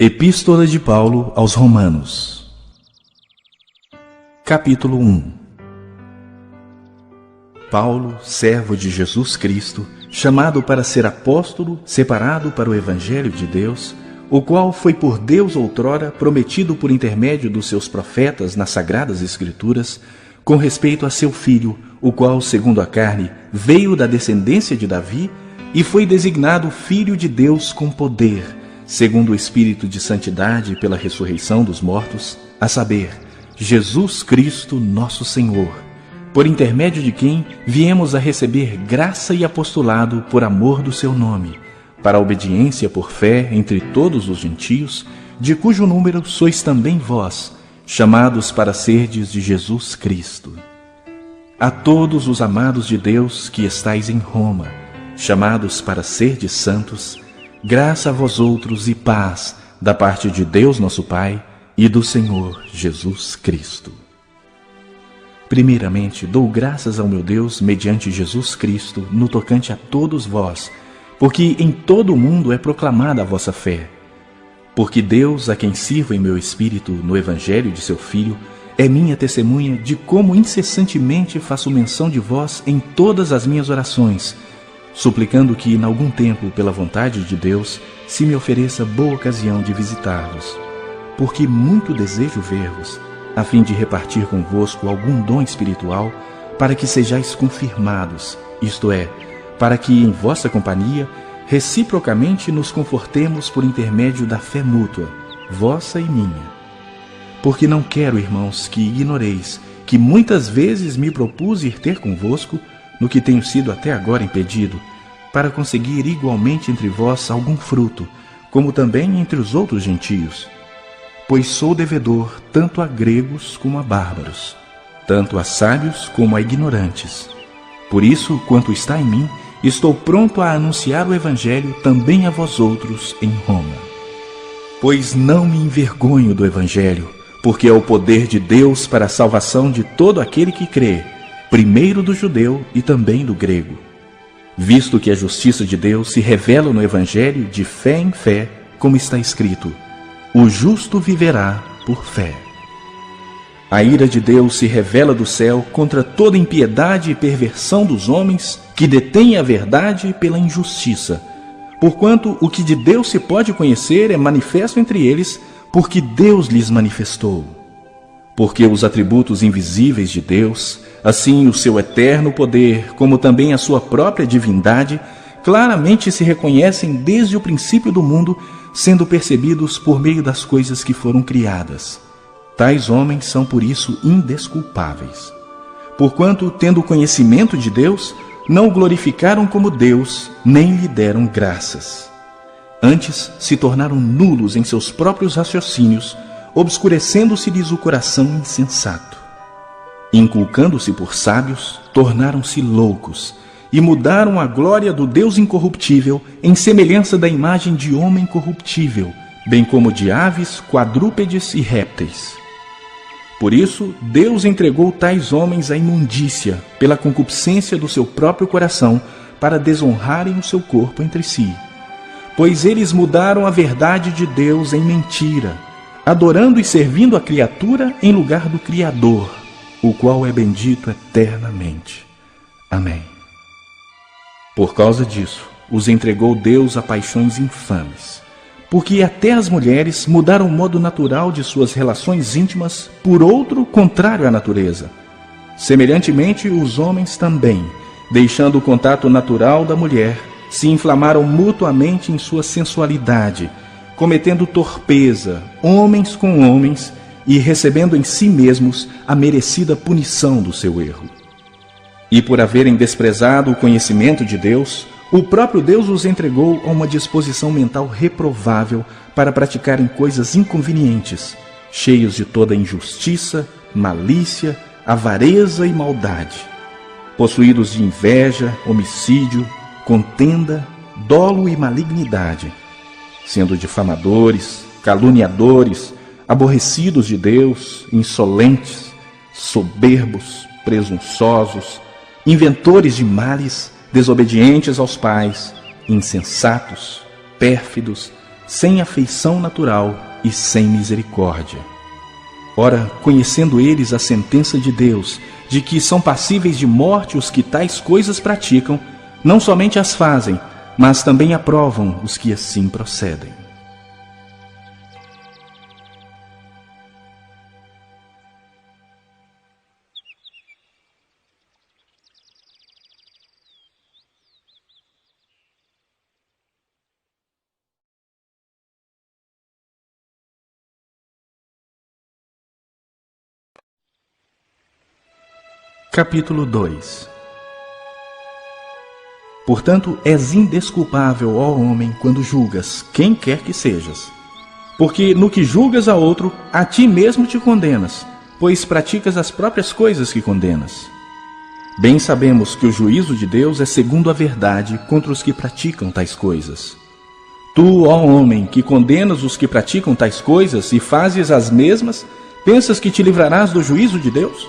Epístola de Paulo aos Romanos. Capítulo 1. Paulo, servo de Jesus Cristo, chamado para ser apóstolo, separado para o Evangelho de Deus, o qual foi por Deus outrora prometido por intermédio dos seus profetas nas Sagradas Escrituras, com respeito a seu Filho, o qual, segundo a carne, veio da descendência de Davi e foi designado Filho de Deus com poder, segundo o Espírito de Santidade pela ressurreição dos mortos, a saber, Jesus Cristo nosso Senhor, por intermédio de quem viemos a receber graça e apostolado por amor do seu nome, para a obediência por fé entre todos os gentios, de cujo número sois também vós, chamados para serdes de Jesus Cristo. A todos os amados de Deus que estais em Roma, chamados para serdes santos, graça a vós outros e paz da parte de Deus nosso Pai e do Senhor Jesus Cristo. Primeiramente, dou graças ao meu Deus mediante Jesus Cristo no tocante a todos vós, porque em todo o mundo é proclamada a vossa fé. Porque Deus, a quem sirvo em meu espírito no Evangelho de seu Filho, é minha testemunha de como incessantemente faço menção de vós em todas as minhas orações, suplicando que, em algum tempo, pela vontade de Deus, se me ofereça boa ocasião de visitar-vos. Porque muito desejo ver-vos, a fim de repartir convosco algum dom espiritual, para que sejais confirmados, isto é, para que, em vossa companhia, reciprocamente nos confortemos por intermédio da fé mútua, vossa e minha. Porque não quero, irmãos, que ignoreis que muitas vezes me propus ir ter convosco, no que tenho sido até agora impedido, para conseguir igualmente entre vós algum fruto, como também entre os outros gentios. Pois sou devedor tanto a gregos como a bárbaros, tanto a sábios como a ignorantes. Por isso, quanto está em mim, estou pronto a anunciar o Evangelho também a vós outros em Roma. Pois não me envergonho do Evangelho, porque é o poder de Deus para a salvação de todo aquele que crê, primeiro do judeu e também do grego. Visto que a justiça de Deus se revela no Evangelho de fé em fé, como está escrito, o justo viverá por fé. A ira de Deus se revela do céu contra toda impiedade e perversão dos homens que detêm a verdade pela injustiça, porquanto o que de Deus se pode conhecer é manifesto entre eles, porque Deus lhes manifestou. Porque os atributos invisíveis de Deus, assim o seu eterno poder, como também a sua própria divindade, claramente se reconhecem desde o princípio do mundo, sendo percebidos por meio das coisas que foram criadas. Tais homens são por isso indesculpáveis. Porquanto, tendo conhecimento de Deus, não o glorificaram como Deus, nem lhe deram graças. Antes, se tornaram nulos em seus próprios raciocínios, obscurecendo-se-lhes o coração insensato. Inculcando-se por sábios, tornaram-se loucos, e mudaram a glória do Deus incorruptível em semelhança da imagem de homem corruptível, bem como de aves, quadrúpedes e répteis. Por isso, Deus entregou tais homens à imundícia, pela concupiscência do seu próprio coração, para desonrarem o seu corpo entre si. Pois eles mudaram a verdade de Deus em mentira, adorando e servindo a criatura em lugar do Criador, o qual é bendito eternamente. Amém. Por causa disso, os entregou Deus a paixões infames, porque até as mulheres mudaram o modo natural de suas relações íntimas por outro contrário à natureza. Semelhantemente, os homens também, deixando o contato natural da mulher, se inflamaram mutuamente em sua sensualidade, cometendo torpeza, homens com homens, e recebendo em si mesmos a merecida punição do seu erro. E por haverem desprezado o conhecimento de Deus, o próprio Deus os entregou a uma disposição mental reprovável para praticarem coisas inconvenientes, cheios de toda injustiça, malícia, avareza e maldade, possuídos de inveja, homicídio, contenda, dolo e malignidade, sendo difamadores, caluniadores, aborrecidos de Deus, insolentes, soberbos, presunçosos, inventores de males, desobedientes aos pais, insensatos, pérfidos, sem afeição natural e sem misericórdia. Ora, conhecendo eles a sentença de Deus, de que são passíveis de morte os que tais coisas praticam, não somente as fazem, mas também aprovam os que assim procedem. Capítulo 2. Portanto, és indesculpável, ó homem, quando julgas quem quer que sejas. Porque no que julgas a outro, a ti mesmo te condenas, pois praticas as próprias coisas que condenas. Bem sabemos que o juízo de Deus é segundo a verdade contra os que praticam tais coisas. Tu, ó homem, que condenas os que praticam tais coisas e fazes as mesmas, pensas que te livrarás do juízo de Deus?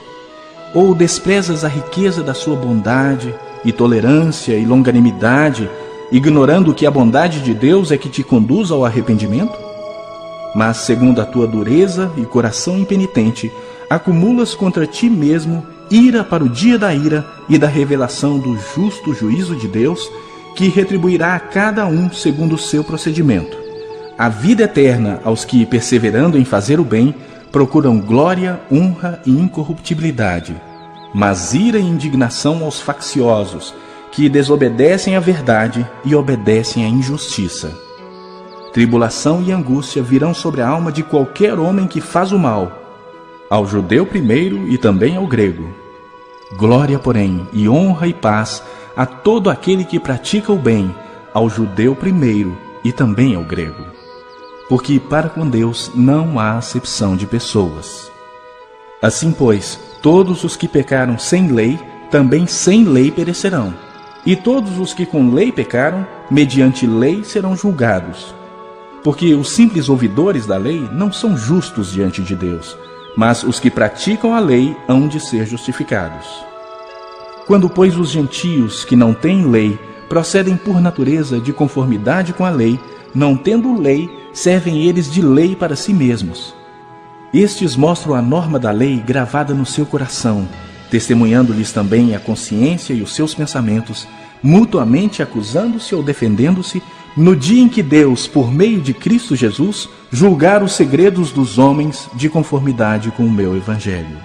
Ou desprezas a riqueza da sua bondade e tolerância e longanimidade, ignorando que a bondade de Deus é que te conduz ao arrependimento? Mas, segundo a tua dureza e coração impenitente, acumulas contra ti mesmo ira para o dia da ira e da revelação do justo juízo de Deus, que retribuirá a cada um segundo o seu procedimento. A vida eterna aos que, perseverando em fazer o bem, procuram glória, honra e incorruptibilidade, mas ira e indignação aos facciosos, que desobedecem à verdade e obedecem à injustiça. Tribulação e angústia virão sobre a alma de qualquer homem que faz o mal, ao judeu primeiro e também ao grego. Glória, porém, e honra e paz a todo aquele que pratica o bem, ao judeu primeiro e também ao grego. Porque para com Deus não há acepção de pessoas. Assim, pois, todos os que pecaram sem lei, também sem lei perecerão. E todos os que com lei pecaram, mediante lei serão julgados. Porque os simples ouvidores da lei não são justos diante de Deus, mas os que praticam a lei hão de ser justificados. Quando, pois, os gentios que não têm lei procedem por natureza de conformidade com a lei, não tendo lei, servem eles de lei para si mesmos. Estes mostram a norma da lei gravada no seu coração, testemunhando-lhes também a consciência e os seus pensamentos, mutuamente acusando-se ou defendendo-se, no dia em que Deus, por meio de Cristo Jesus, julgar os segredos dos homens de conformidade com o meu Evangelho.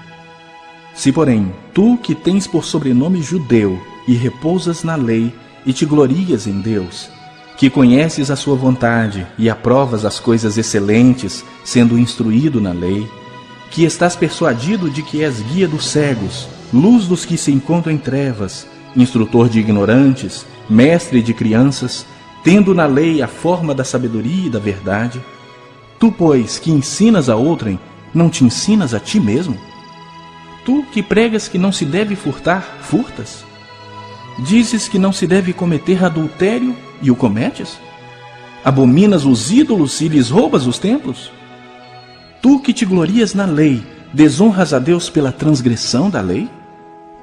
Se, porém, tu que tens por sobrenome judeu e repousas na lei e te glorias em Deus, que conheces a sua vontade e aprovas as coisas excelentes, sendo instruído na lei, que estás persuadido de que és guia dos cegos, luz dos que se encontram em trevas, instrutor de ignorantes, mestre de crianças, tendo na lei a forma da sabedoria e da verdade, tu, pois, que ensinas a outrem, não te ensinas a ti mesmo? Tu que pregas que não se deve furtar, furtas? Dizes que não se deve cometer adultério e o cometes? Abominas os ídolos e lhes roubas os templos? Tu que te glorias na lei, desonras a Deus pela transgressão da lei?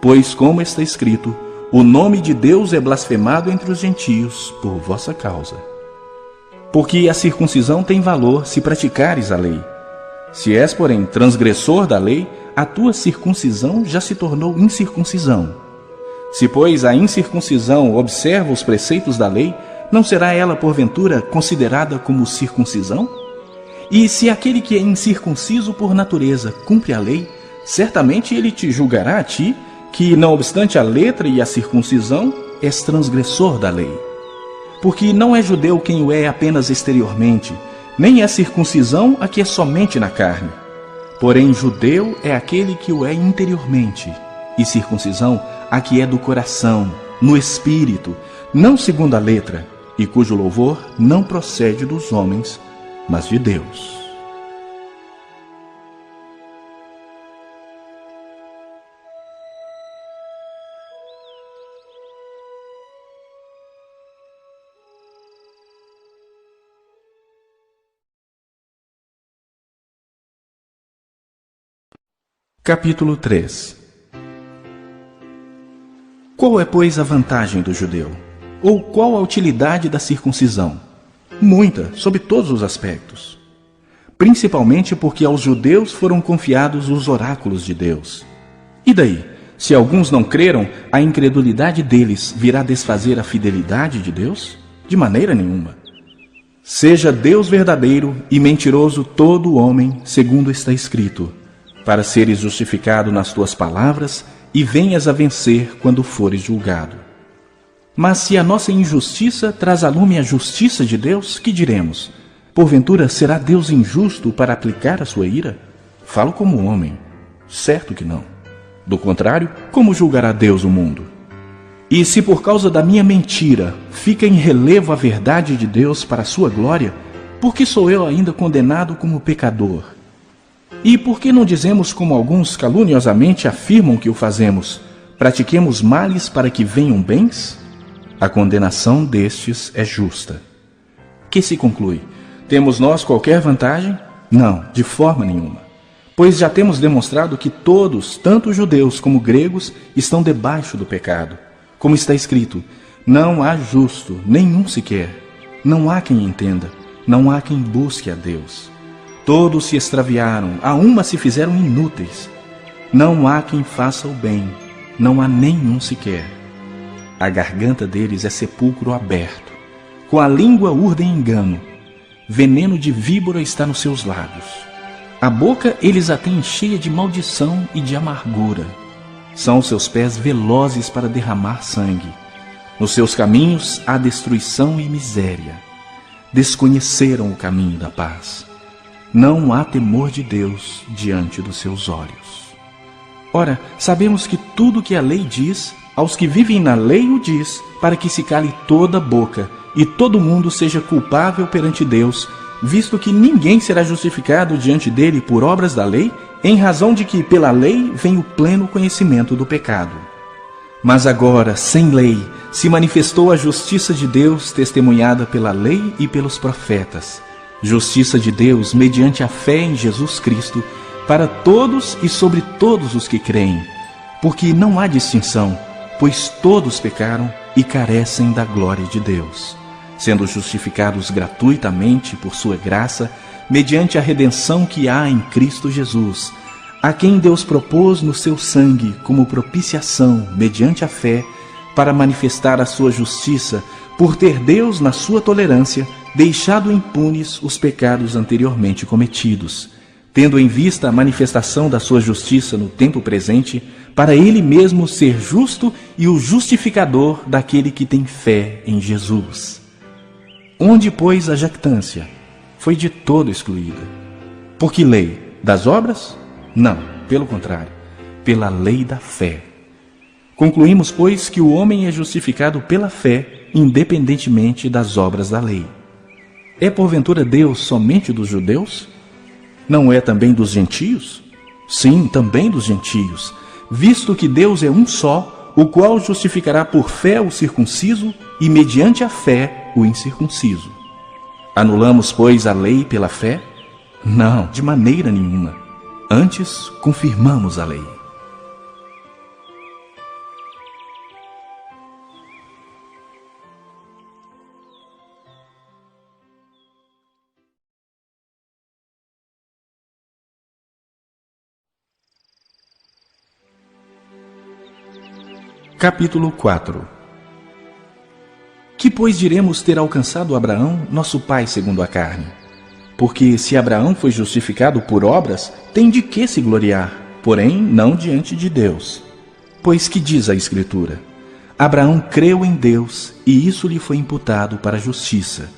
Pois, como está escrito, o nome de Deus é blasfemado entre os gentios por vossa causa. Porque a circuncisão tem valor se praticares a lei. Se és, porém, transgressor da lei, a tua circuncisão já se tornou incircuncisão. Se, pois, a incircuncisão observa os preceitos da lei, não será ela, porventura, considerada como circuncisão? E se aquele que é incircunciso por natureza cumpre a lei, certamente ele te julgará a ti, que, não obstante a letra e a circuncisão, és transgressor da lei. Porque não é judeu quem o é apenas exteriormente, nem é circuncisão a que é somente na carne. Porém, judeu é aquele que o é interiormente, e circuncisão a que é do coração, no espírito, não segundo a letra, e cujo louvor não procede dos homens, mas de Deus. Capítulo 3. Qual é, pois, a vantagem do judeu? Ou qual a utilidade da circuncisão? Muita, sob todos os aspectos. Principalmente porque aos judeus foram confiados os oráculos de Deus. E daí? Se alguns não creram, a incredulidade deles virá desfazer a fidelidade de Deus? De maneira nenhuma. Seja Deus verdadeiro e mentiroso todo homem, segundo está escrito, para seres justificado nas tuas palavras e venhas a vencer quando fores julgado. Mas se a nossa injustiça traz à lume a justiça de Deus, que diremos? Porventura será Deus injusto para aplicar a sua ira? Falo como homem. Certo que não. Do contrário, como julgará Deus o mundo? E se por causa da minha mentira fica em relevo a verdade de Deus para a sua glória, por que sou eu ainda condenado como pecador? E por que não dizemos como alguns caluniosamente afirmam que o fazemos? Pratiquemos males para que venham bens? A condenação destes é justa. Que se conclui? Temos nós qualquer vantagem? Não, de forma nenhuma. Pois já temos demonstrado que todos, tanto judeus como gregos, estão debaixo do pecado. Como está escrito, não há justo, nenhum sequer. Não há quem entenda, não há quem busque a Deus. Todos se extraviaram, a uma se fizeram inúteis. Não há quem faça o bem, não há nenhum sequer. A garganta deles é sepulcro aberto. Com a língua urdem engano. Veneno de víbora está nos seus lábios. A boca eles a têm cheia de maldição e de amargura. São os seus pés velozes para derramar sangue. Nos seus caminhos há destruição e miséria. Desconheceram o caminho da paz. Não há temor de Deus diante dos seus olhos. Ora, sabemos que tudo que a lei diz, aos que vivem na lei o diz, para que se cale toda a boca e todo mundo seja culpável perante Deus, visto que ninguém será justificado diante dele por obras da lei, em razão de que pela lei vem o pleno conhecimento do pecado. Mas agora, sem lei, se manifestou a justiça de Deus testemunhada pela lei e pelos profetas. Justiça de Deus mediante a fé em Jesus Cristo, para todos e sobre todos os que creem, porque não há distinção, pois todos pecaram e carecem da glória de Deus, sendo justificados gratuitamente por sua graça, mediante a redenção que há em Cristo Jesus, a quem Deus propôs no seu sangue como propiciação, mediante a fé, para manifestar a sua justiça, por ter Deus, na sua tolerância, deixado impunes os pecados anteriormente cometidos, tendo em vista a manifestação da sua justiça no tempo presente, para ele mesmo ser justo e o justificador daquele que tem fé em Jesus. Onde, pois, a jactância? Foi de todo excluída. Por que lei? Das obras? Não, pelo contrário, pela lei da fé. Concluímos, pois, que o homem é justificado pela fé, independentemente das obras da lei. É porventura Deus somente dos judeus? Não é também dos gentios? Sim, também dos gentios, visto que Deus é um só, o qual justificará por fé o circunciso e mediante a fé o incircunciso. Anulamos, pois, a lei pela fé? Não, de maneira nenhuma. Antes, confirmamos a lei. Capítulo 4. Que, pois, diremos ter alcançado Abraão, nosso pai segundo a carne? Porque se Abraão foi justificado por obras, tem de que se gloriar, porém não diante de Deus. Pois que diz a Escritura? Abraão creu em Deus, e isso lhe foi imputado para a justiça.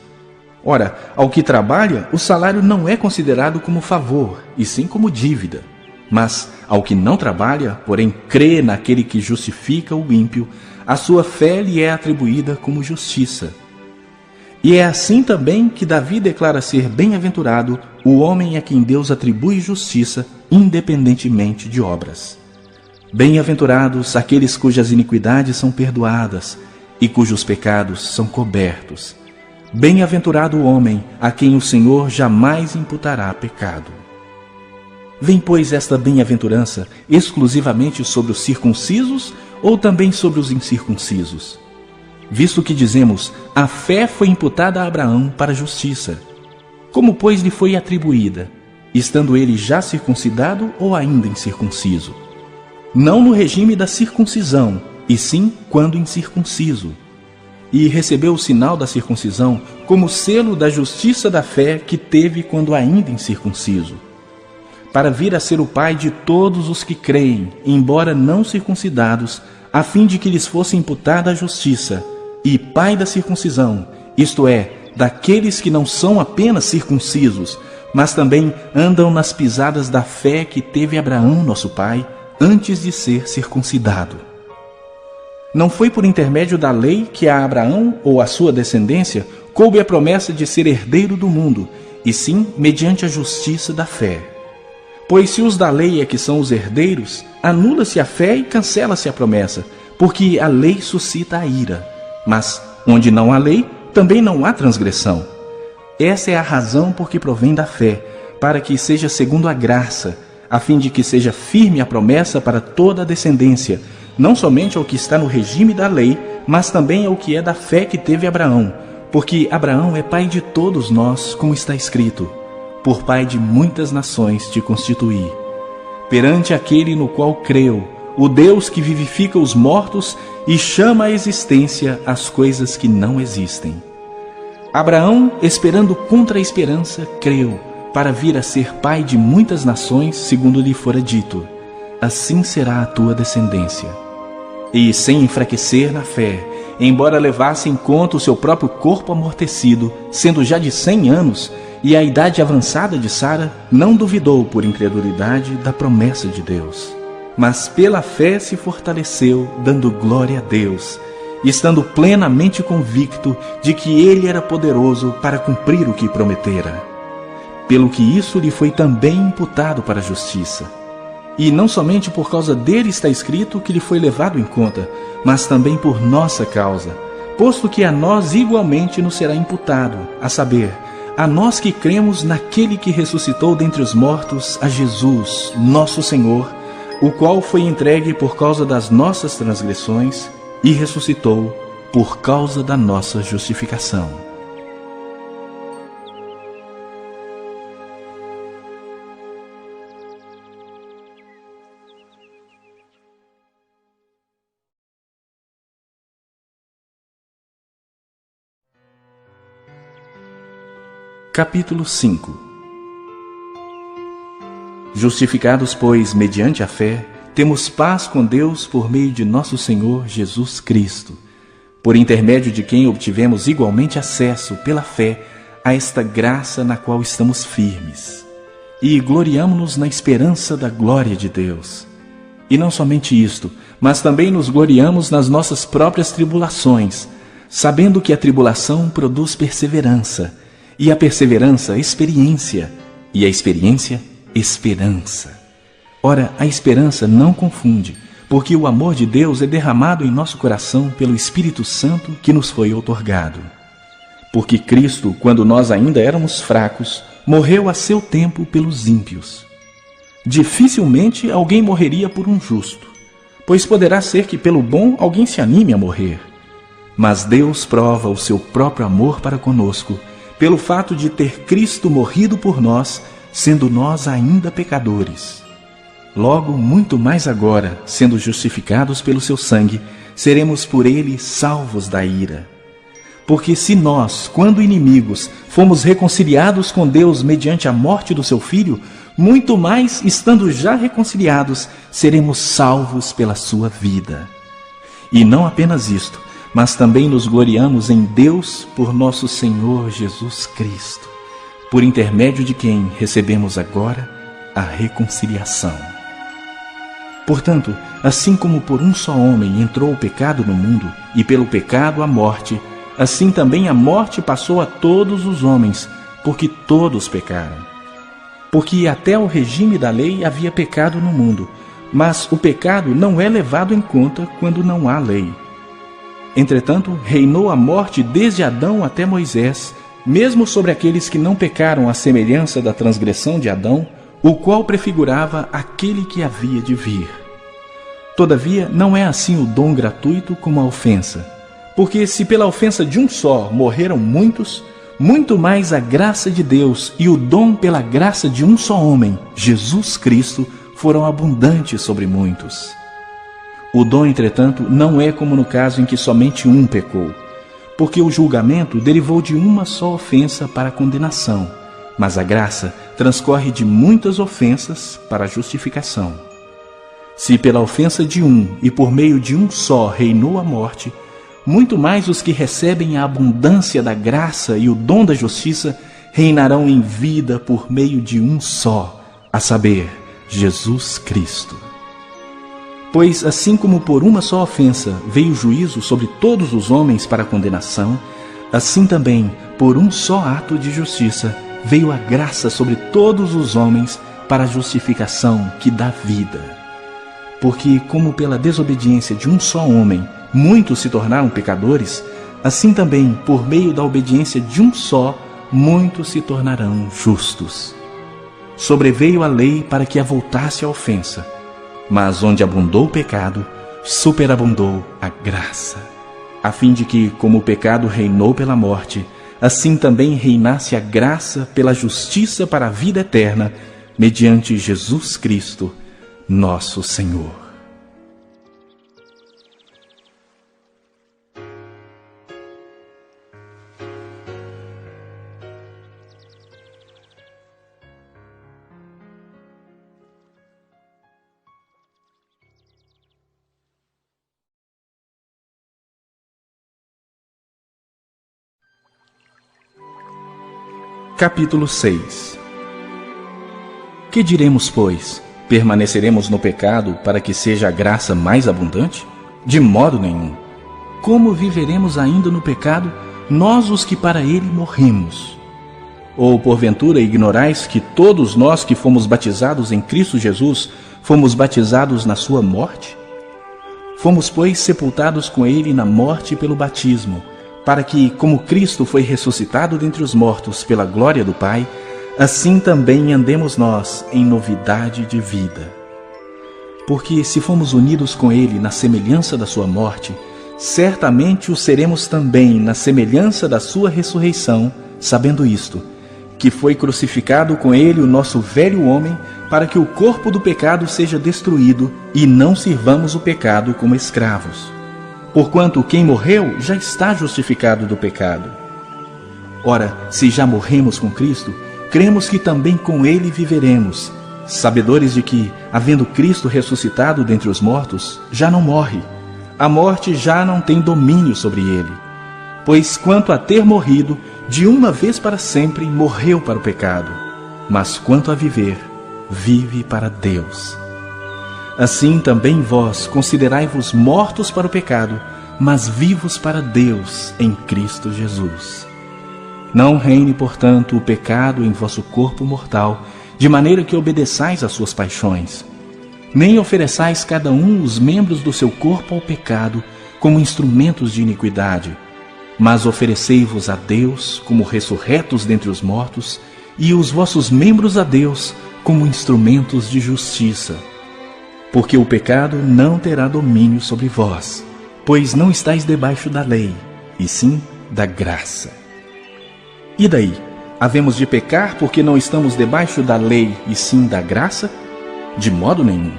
Ora, ao que trabalha, o salário não é considerado como favor, e sim como dívida. Mas ao que não trabalha, porém crê naquele que justifica o ímpio, a sua fé lhe é atribuída como justiça. E é assim também que Davi declara ser bem-aventurado o homem a quem Deus atribui justiça, independentemente de obras. Bem-aventurados aqueles cujas iniquidades são perdoadas e cujos pecados são cobertos. Bem-aventurado o homem a quem o Senhor jamais imputará pecado. Vem, pois, esta bem-aventurança exclusivamente sobre os circuncisos ou também sobre os incircuncisos? visto que dizemos, a fé foi imputada a Abraão para a justiça. Como, pois, lhe foi atribuída, estando ele já circuncidado ou ainda incircunciso? Não no regime da circuncisão, e sim quando incircunciso. E recebeu o sinal da circuncisão como selo da justiça da fé que teve quando ainda incircunciso, para vir a ser o pai de todos os que creem, embora não circuncidados, a fim de que lhes fosse imputada a justiça, e pai da circuncisão, isto é, daqueles que não são apenas circuncisos, mas também andam nas pisadas da fé que teve Abraão, nosso pai, antes de ser circuncidado. Não foi por intermédio da lei que a Abraão ou a sua descendência coube a promessa de ser herdeiro do mundo, e sim mediante a justiça da fé. Pois se os da lei é que são os herdeiros, anula-se a fé e cancela-se a promessa, porque a lei suscita a ira. Mas onde não há lei, também não há transgressão. Essa é a razão por que provém da fé, para que seja segundo a graça, a fim de que seja firme a promessa para toda a descendência, não somente ao que está no regime da lei, mas também ao que é da fé que teve Abraão, porque Abraão é pai de todos nós, como está escrito, por pai de muitas nações te constituí. Perante aquele no qual creu, o Deus que vivifica os mortos e chama à existência as coisas que não existem. Abraão, esperando contra a esperança, creu, para vir a ser pai de muitas nações, segundo lhe fora dito, assim será a tua descendência. E, sem enfraquecer na fé, embora levasse em conta o seu próprio corpo amortecido, sendo já de 100 anos, e a idade avançada de Sara, não duvidou por incredulidade da promessa de Deus. Mas pela fé se fortaleceu, dando glória a Deus, estando plenamente convicto de que Ele era poderoso para cumprir o que prometera. Pelo que isso lhe foi também imputado para a justiça. E não somente por causa dele está escrito que lhe foi levado em conta, mas também por nossa causa, posto que a nós igualmente nos será imputado, a saber, a nós que cremos naquele que ressuscitou dentre os mortos, a Jesus, nosso Senhor, o qual foi entregue por causa das nossas transgressões e ressuscitou por causa da nossa justificação. Capítulo 5. Justificados, pois, mediante a fé, temos paz com Deus por meio de nosso Senhor Jesus Cristo, por intermédio de quem obtivemos igualmente acesso, pela fé, a esta graça na qual estamos firmes. E gloriamo-nos na esperança da glória de Deus. E não somente isto, mas também nos gloriamos nas nossas próprias tribulações, sabendo que a tribulação produz perseverança, e a perseverança, experiência, e a experiência, esperança. Ora, a esperança não confunde, porque o amor de Deus é derramado em nosso coração pelo Espírito Santo que nos foi outorgado. Porque Cristo, quando nós ainda éramos fracos, morreu a seu tempo pelos ímpios. Dificilmente alguém morreria por um justo, pois poderá ser que pelo bom alguém se anime a morrer. Mas Deus prova o seu próprio amor para conosco, pelo fato de ter Cristo morrido por nós, sendo nós ainda pecadores. Logo, muito mais agora, sendo justificados pelo seu sangue, seremos por ele salvos da ira. Porque se nós, quando inimigos, fomos reconciliados com Deus mediante a morte do seu Filho, muito mais, estando já reconciliados, seremos salvos pela sua vida. E não apenas isto, mas também nos gloriamos em Deus por nosso Senhor Jesus Cristo, por intermédio de quem recebemos agora a reconciliação. Portanto, assim como por um só homem entrou o pecado no mundo, e pelo pecado a morte, assim também a morte passou a todos os homens, porque todos pecaram. Porque até o regime da lei havia pecado no mundo, mas o pecado não é levado em conta quando não há lei. Entretanto, reinou a morte desde Adão até Moisés, mesmo sobre aqueles que não pecaram à semelhança da transgressão de Adão, o qual prefigurava aquele que havia de vir. Todavia, não é assim o dom gratuito como a ofensa, Porque se pela ofensa de um só morreram muitos, muito mais a graça de Deus e o dom pela graça de um só homem, Jesus Cristo, foram abundantes sobre muitos. O dom, entretanto, não é como no caso em que somente um pecou, porque o julgamento derivou de uma só ofensa para a condenação, mas a graça transcorre de muitas ofensas para a justificação. Se pela ofensa de um e por meio de um só reinou a morte, muito mais os que recebem a abundância da graça e o dom da justiça reinarão em vida por meio de um só, a saber, Jesus Cristo. Pois assim como por uma só ofensa veio o juízo sobre todos os homens para a condenação, assim também por um só ato de justiça veio a graça sobre todos os homens para a justificação que dá vida. Porque como pela desobediência de um só homem muitos se tornaram pecadores, assim também por meio da obediência de um só muitos se tornarão justos. Sobreveio a lei para que avultasse a ofensa, mas onde abundou o pecado, superabundou a graça, a fim de que, como o pecado reinou pela morte, assim também reinasse a graça pela justiça para a vida eterna, mediante Jesus Cristo, nosso Senhor. Capítulo 6. Que diremos, pois? Permaneceremos no pecado para que seja a graça mais abundante? De modo nenhum. Como viveremos ainda no pecado, nós os que para ele morremos? Ou porventura ignorais que todos nós que fomos batizados em Cristo Jesus, fomos batizados na sua morte? Fomos, pois, sepultados com ele na morte pelo batismo, para que, como Cristo foi ressuscitado dentre os mortos pela glória do Pai, assim também andemos nós em novidade de vida. Porque se fomos unidos com ele na semelhança da sua morte, certamente o seremos também na semelhança da sua ressurreição, sabendo isto, que foi crucificado com ele o nosso velho homem, para que o corpo do pecado seja destruído e não sirvamos o pecado como escravos. Porquanto quem morreu já está justificado do pecado. Ora, se já morremos com Cristo, cremos que também com ele viveremos, sabedores de que, havendo Cristo ressuscitado dentre os mortos, já não morre. A morte já não tem domínio sobre ele. Pois quanto a ter morrido, de uma vez para sempre morreu para o pecado, mas quanto a viver, vive para Deus. Assim também vós considerai-vos mortos para o pecado, mas vivos para Deus em Cristo Jesus. Não reine, portanto, o pecado em vosso corpo mortal, de maneira que obedeçais às suas paixões. Nem ofereçais cada um os membros do seu corpo ao pecado como instrumentos de iniquidade, mas oferecei-vos a Deus como ressurretos dentre os mortos, e os vossos membros a Deus como instrumentos de justiça. Porque o pecado não terá domínio sobre vós, pois não estáis debaixo da lei, e sim da graça. E daí? Havemos de pecar porque não estamos debaixo da lei, e sim da graça? De modo nenhum.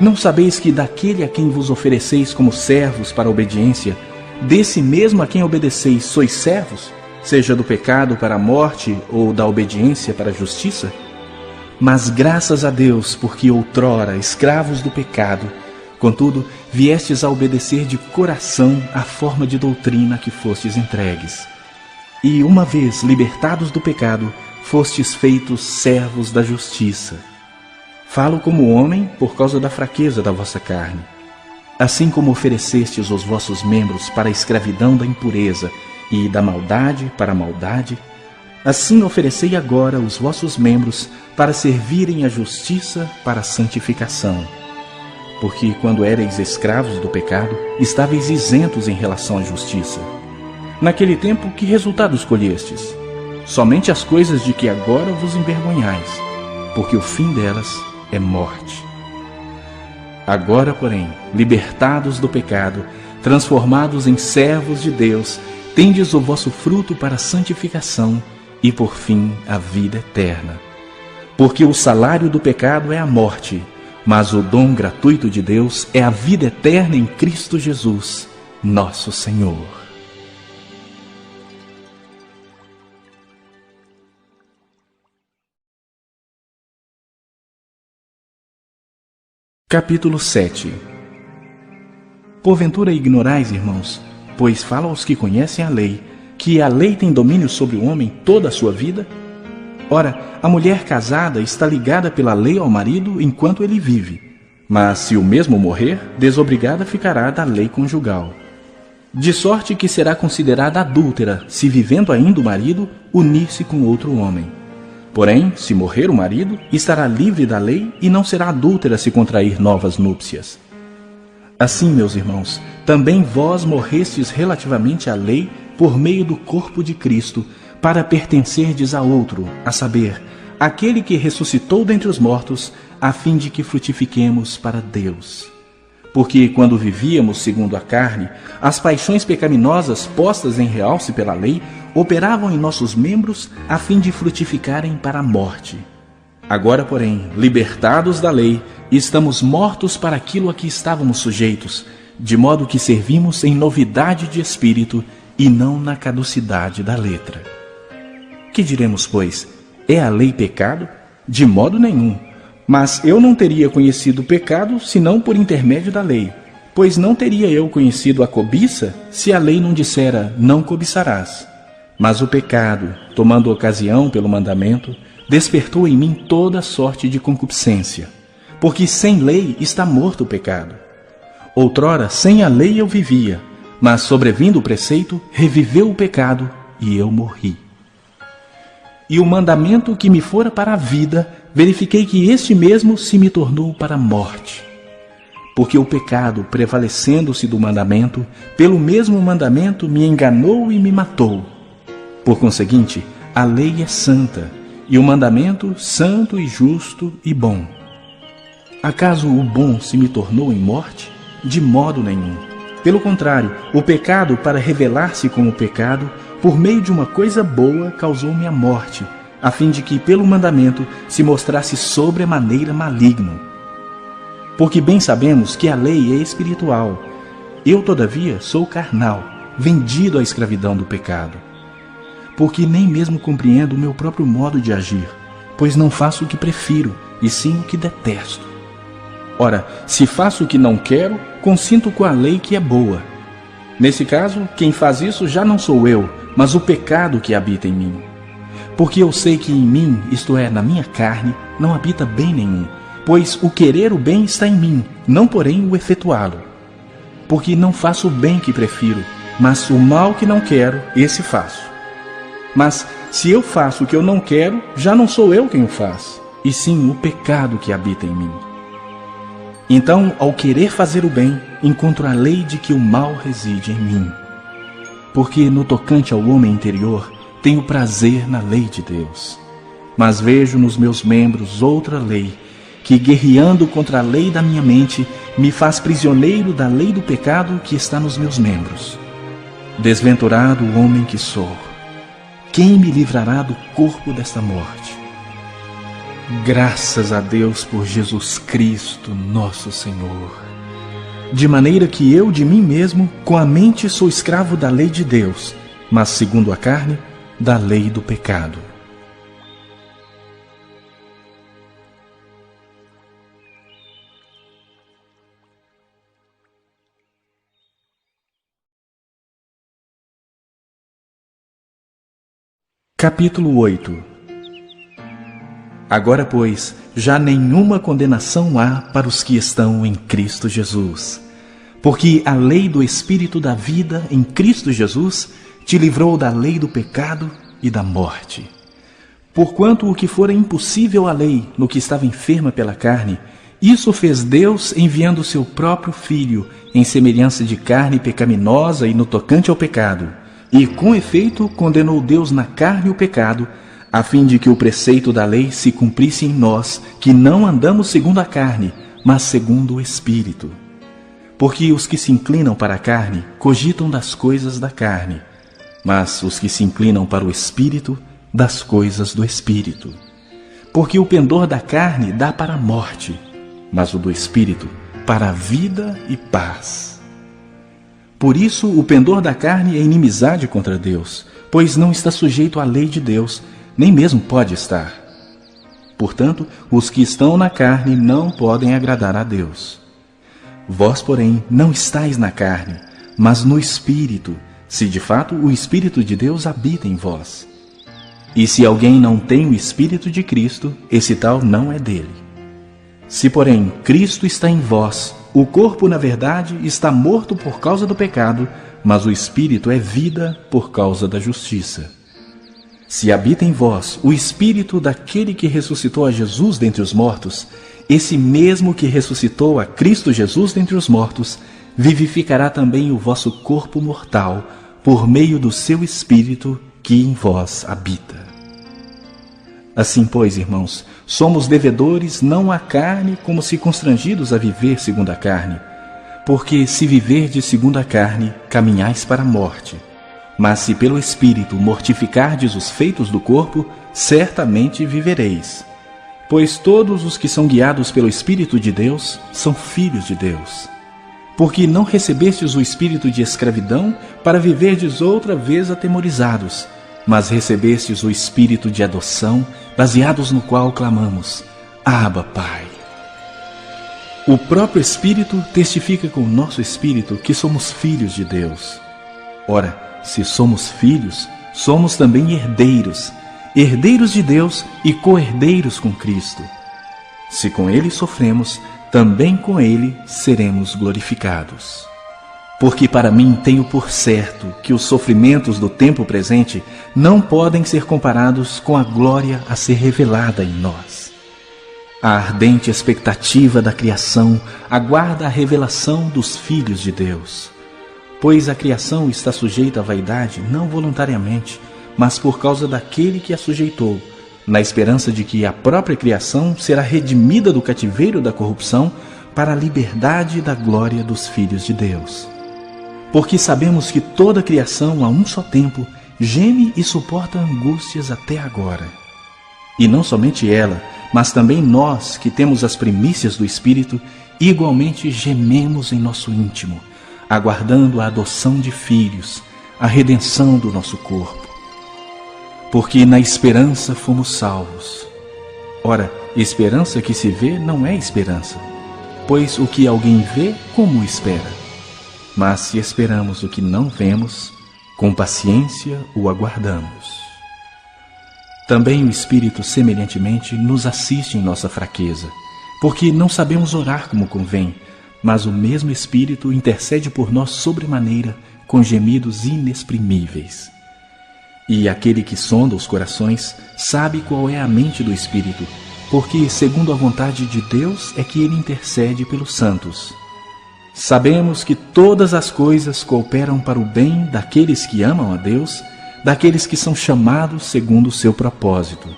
Não sabeis que daquele a quem vos ofereceis como servos para a obediência, desse mesmo a quem obedeceis sois servos, seja do pecado para a morte ou da obediência para a justiça? Mas graças a Deus, porque outrora, escravos do pecado, contudo, viestes a obedecer de coração à forma de doutrina a que fostes entregues. E, uma vez libertados do pecado, fostes feitos servos da justiça. Falo como homem por causa da fraqueza da vossa carne. Assim como oferecestes os vossos membros para a escravidão da impureza e da maldade para a maldade, assim oferecei agora os vossos membros para servirem à justiça para a santificação. Porque quando éreis escravos do pecado, estáveis isentos em relação à justiça. Naquele tempo, que resultado escolhestes? Somente as coisas de que agora vos envergonhais, porque o fim delas é morte. Agora, porém, libertados do pecado, transformados em servos de Deus, tendes o vosso fruto para a santificação e, por fim, a vida eterna. Porque o salário do pecado é a morte, mas o dom gratuito de Deus é a vida eterna em Cristo Jesus, nosso Senhor. Capítulo 7. Porventura ignorais, irmãos, pois falo aos que conhecem a lei, que a lei tem domínio sobre o homem toda a sua vida? Ora, a mulher casada está ligada pela lei ao marido enquanto ele vive, mas se o mesmo morrer, desobrigada ficará da lei conjugal. De sorte que será considerada adúltera, se vivendo ainda o marido, unir-se com outro homem. Porém, se morrer o marido, estará livre da lei e não será adúltera se contrair novas núpcias. Assim, meus irmãos, também vós morrestes relativamente à lei por meio do corpo de Cristo, para pertencerdes a outro, a saber, aquele que ressuscitou dentre os mortos, a fim de que frutifiquemos para Deus. Porque quando vivíamos segundo a carne, as paixões pecaminosas postas em realce pela lei operavam em nossos membros a fim de frutificarem para a morte. Agora, porém, libertados da lei, estamos mortos para aquilo a que estávamos sujeitos, de modo que servimos em novidade de espírito e não na caducidade da letra. Que diremos, pois? É a lei pecado? De modo nenhum. Mas eu não teria conhecido o pecado senão por intermédio da lei. Pois não teria eu conhecido a cobiça se a lei não dissera, não cobiçarás. Mas o pecado, tomando ocasião pelo mandamento, despertou em mim toda sorte de concupiscência. Porque sem lei está morto o pecado. Outrora, sem a lei eu vivia, mas sobrevindo o preceito, reviveu o pecado e eu morri. E o mandamento que me fora para a vida, verifiquei que este mesmo se me tornou para a morte. Porque o pecado, prevalecendo-se do mandamento, pelo mesmo mandamento me enganou e me matou. Por conseguinte, a lei é santa, e o mandamento santo e justo e bom. Acaso o bom se me tornou em morte? De modo nenhum. Pelo contrário, o pecado, para revelar-se como pecado, por meio de uma coisa boa, causou-me a morte, a fim de que, pelo mandamento, se mostrasse sobremaneira maligno. Porque bem sabemos que a lei é espiritual. Eu, todavia, sou carnal, vendido à escravidão do pecado. Porque nem mesmo compreendo o meu próprio modo de agir, pois não faço o que prefiro, e sim o que detesto. Ora, se faço o que não quero, consinto com a lei que é boa. Nesse caso, quem faz isso já não sou eu, mas o pecado que habita em mim. Porque eu sei que em mim, isto é, na minha carne, não habita bem nenhum, pois o querer o bem está em mim, não porém o efetuá-lo. Porque não faço o bem que prefiro, mas o mal que não quero, esse faço. Mas se eu faço o que eu não quero, já não sou eu quem o faz, e sim o pecado que habita em mim. Então, ao querer fazer o bem, encontro a lei de que o mal reside em mim. Porque no tocante ao homem interior, tenho prazer na lei de Deus. Mas vejo nos meus membros outra lei, que guerreando contra a lei da minha mente, me faz prisioneiro da lei do pecado que está nos meus membros. Desventurado o homem que sou, quem me livrará do corpo desta morte? Graças a Deus por Jesus Cristo, nosso Senhor. De maneira que eu de mim mesmo, com a mente sou escravo da lei de Deus, mas segundo a carne, da lei do pecado. Capítulo 8. Agora, pois, já nenhuma condenação há para os que estão em Cristo Jesus. Porque a lei do Espírito da vida em Cristo Jesus te livrou da lei do pecado e da morte. Porquanto o que fora impossível à lei, no que estava enferma pela carne, isso fez Deus enviando o seu próprio Filho, em semelhança de carne pecaminosa e no tocante ao pecado. E, com efeito, condenou Deus na carne o pecado, a fim de que o preceito da lei se cumprisse em nós, que não andamos segundo a carne, mas segundo o Espírito. Porque os que se inclinam para a carne cogitam das coisas da carne, mas os que se inclinam para o Espírito, das coisas do Espírito. Porque o pendor da carne dá para a morte, mas o do Espírito para a vida e paz. Por isso o pendor da carne é inimizade contra Deus, pois não está sujeito à lei de Deus, nem mesmo pode estar. Portanto, os que estão na carne não podem agradar a Deus. Vós, porém, não estáis na carne, mas no Espírito, se de fato o Espírito de Deus habita em vós. E se alguém não tem o Espírito de Cristo, esse tal não é dele. Se, porém, Cristo está em vós, o corpo, na verdade, está morto por causa do pecado, mas o Espírito é vida por causa da justiça. Se habita em vós o Espírito daquele que ressuscitou a Jesus dentre os mortos, esse mesmo que ressuscitou a Cristo Jesus dentre os mortos, vivificará também o vosso corpo mortal, por meio do seu Espírito que em vós habita. Assim, pois, irmãos, somos devedores não à carne, como se constrangidos a viver segundo a carne. Porque se viverdes segundo a carne, caminhais para a morte. Mas se pelo Espírito mortificardes os feitos do corpo, certamente vivereis. Pois todos os que são guiados pelo Espírito de Deus são filhos de Deus. Porque não recebestes o espírito de escravidão para viverdes outra vez atemorizados, mas recebestes o Espírito de adoção, baseados no qual clamamos: Abba, Pai. O próprio Espírito testifica com o nosso espírito que somos filhos de Deus. Ora, se somos filhos, somos também herdeiros, herdeiros de Deus e co-herdeiros com Cristo. Se com Ele sofremos, também com Ele seremos glorificados. Porque para mim tenho por certo que os sofrimentos do tempo presente não podem ser comparados com a glória a ser revelada em nós. A ardente expectativa da criação aguarda a revelação dos filhos de Deus. Pois a criação está sujeita à vaidade não voluntariamente, mas por causa daquele que a sujeitou, na esperança de que a própria criação será redimida do cativeiro da corrupção para a liberdade da glória dos filhos de Deus. Porque sabemos que toda a criação, a um só tempo, geme e suporta angústias até agora. E não somente ela, mas também nós, que temos as primícias do Espírito, igualmente gememos em nosso íntimo, aguardando a adoção de filhos, a redenção do nosso corpo. Porque na esperança fomos salvos. Ora, esperança que se vê não é esperança, pois o que alguém vê, como espera? Mas se esperamos o que não vemos, com paciência o aguardamos. Também o Espírito, semelhantemente, nos assiste em nossa fraqueza, porque não sabemos orar como convém, mas o mesmo Espírito intercede por nós sobremaneira, com gemidos inexprimíveis. E aquele que sonda os corações sabe qual é a mente do Espírito, porque, segundo a vontade de Deus, é que ele intercede pelos santos. Sabemos que todas as coisas cooperam para o bem daqueles que amam a Deus, daqueles que são chamados segundo o seu propósito.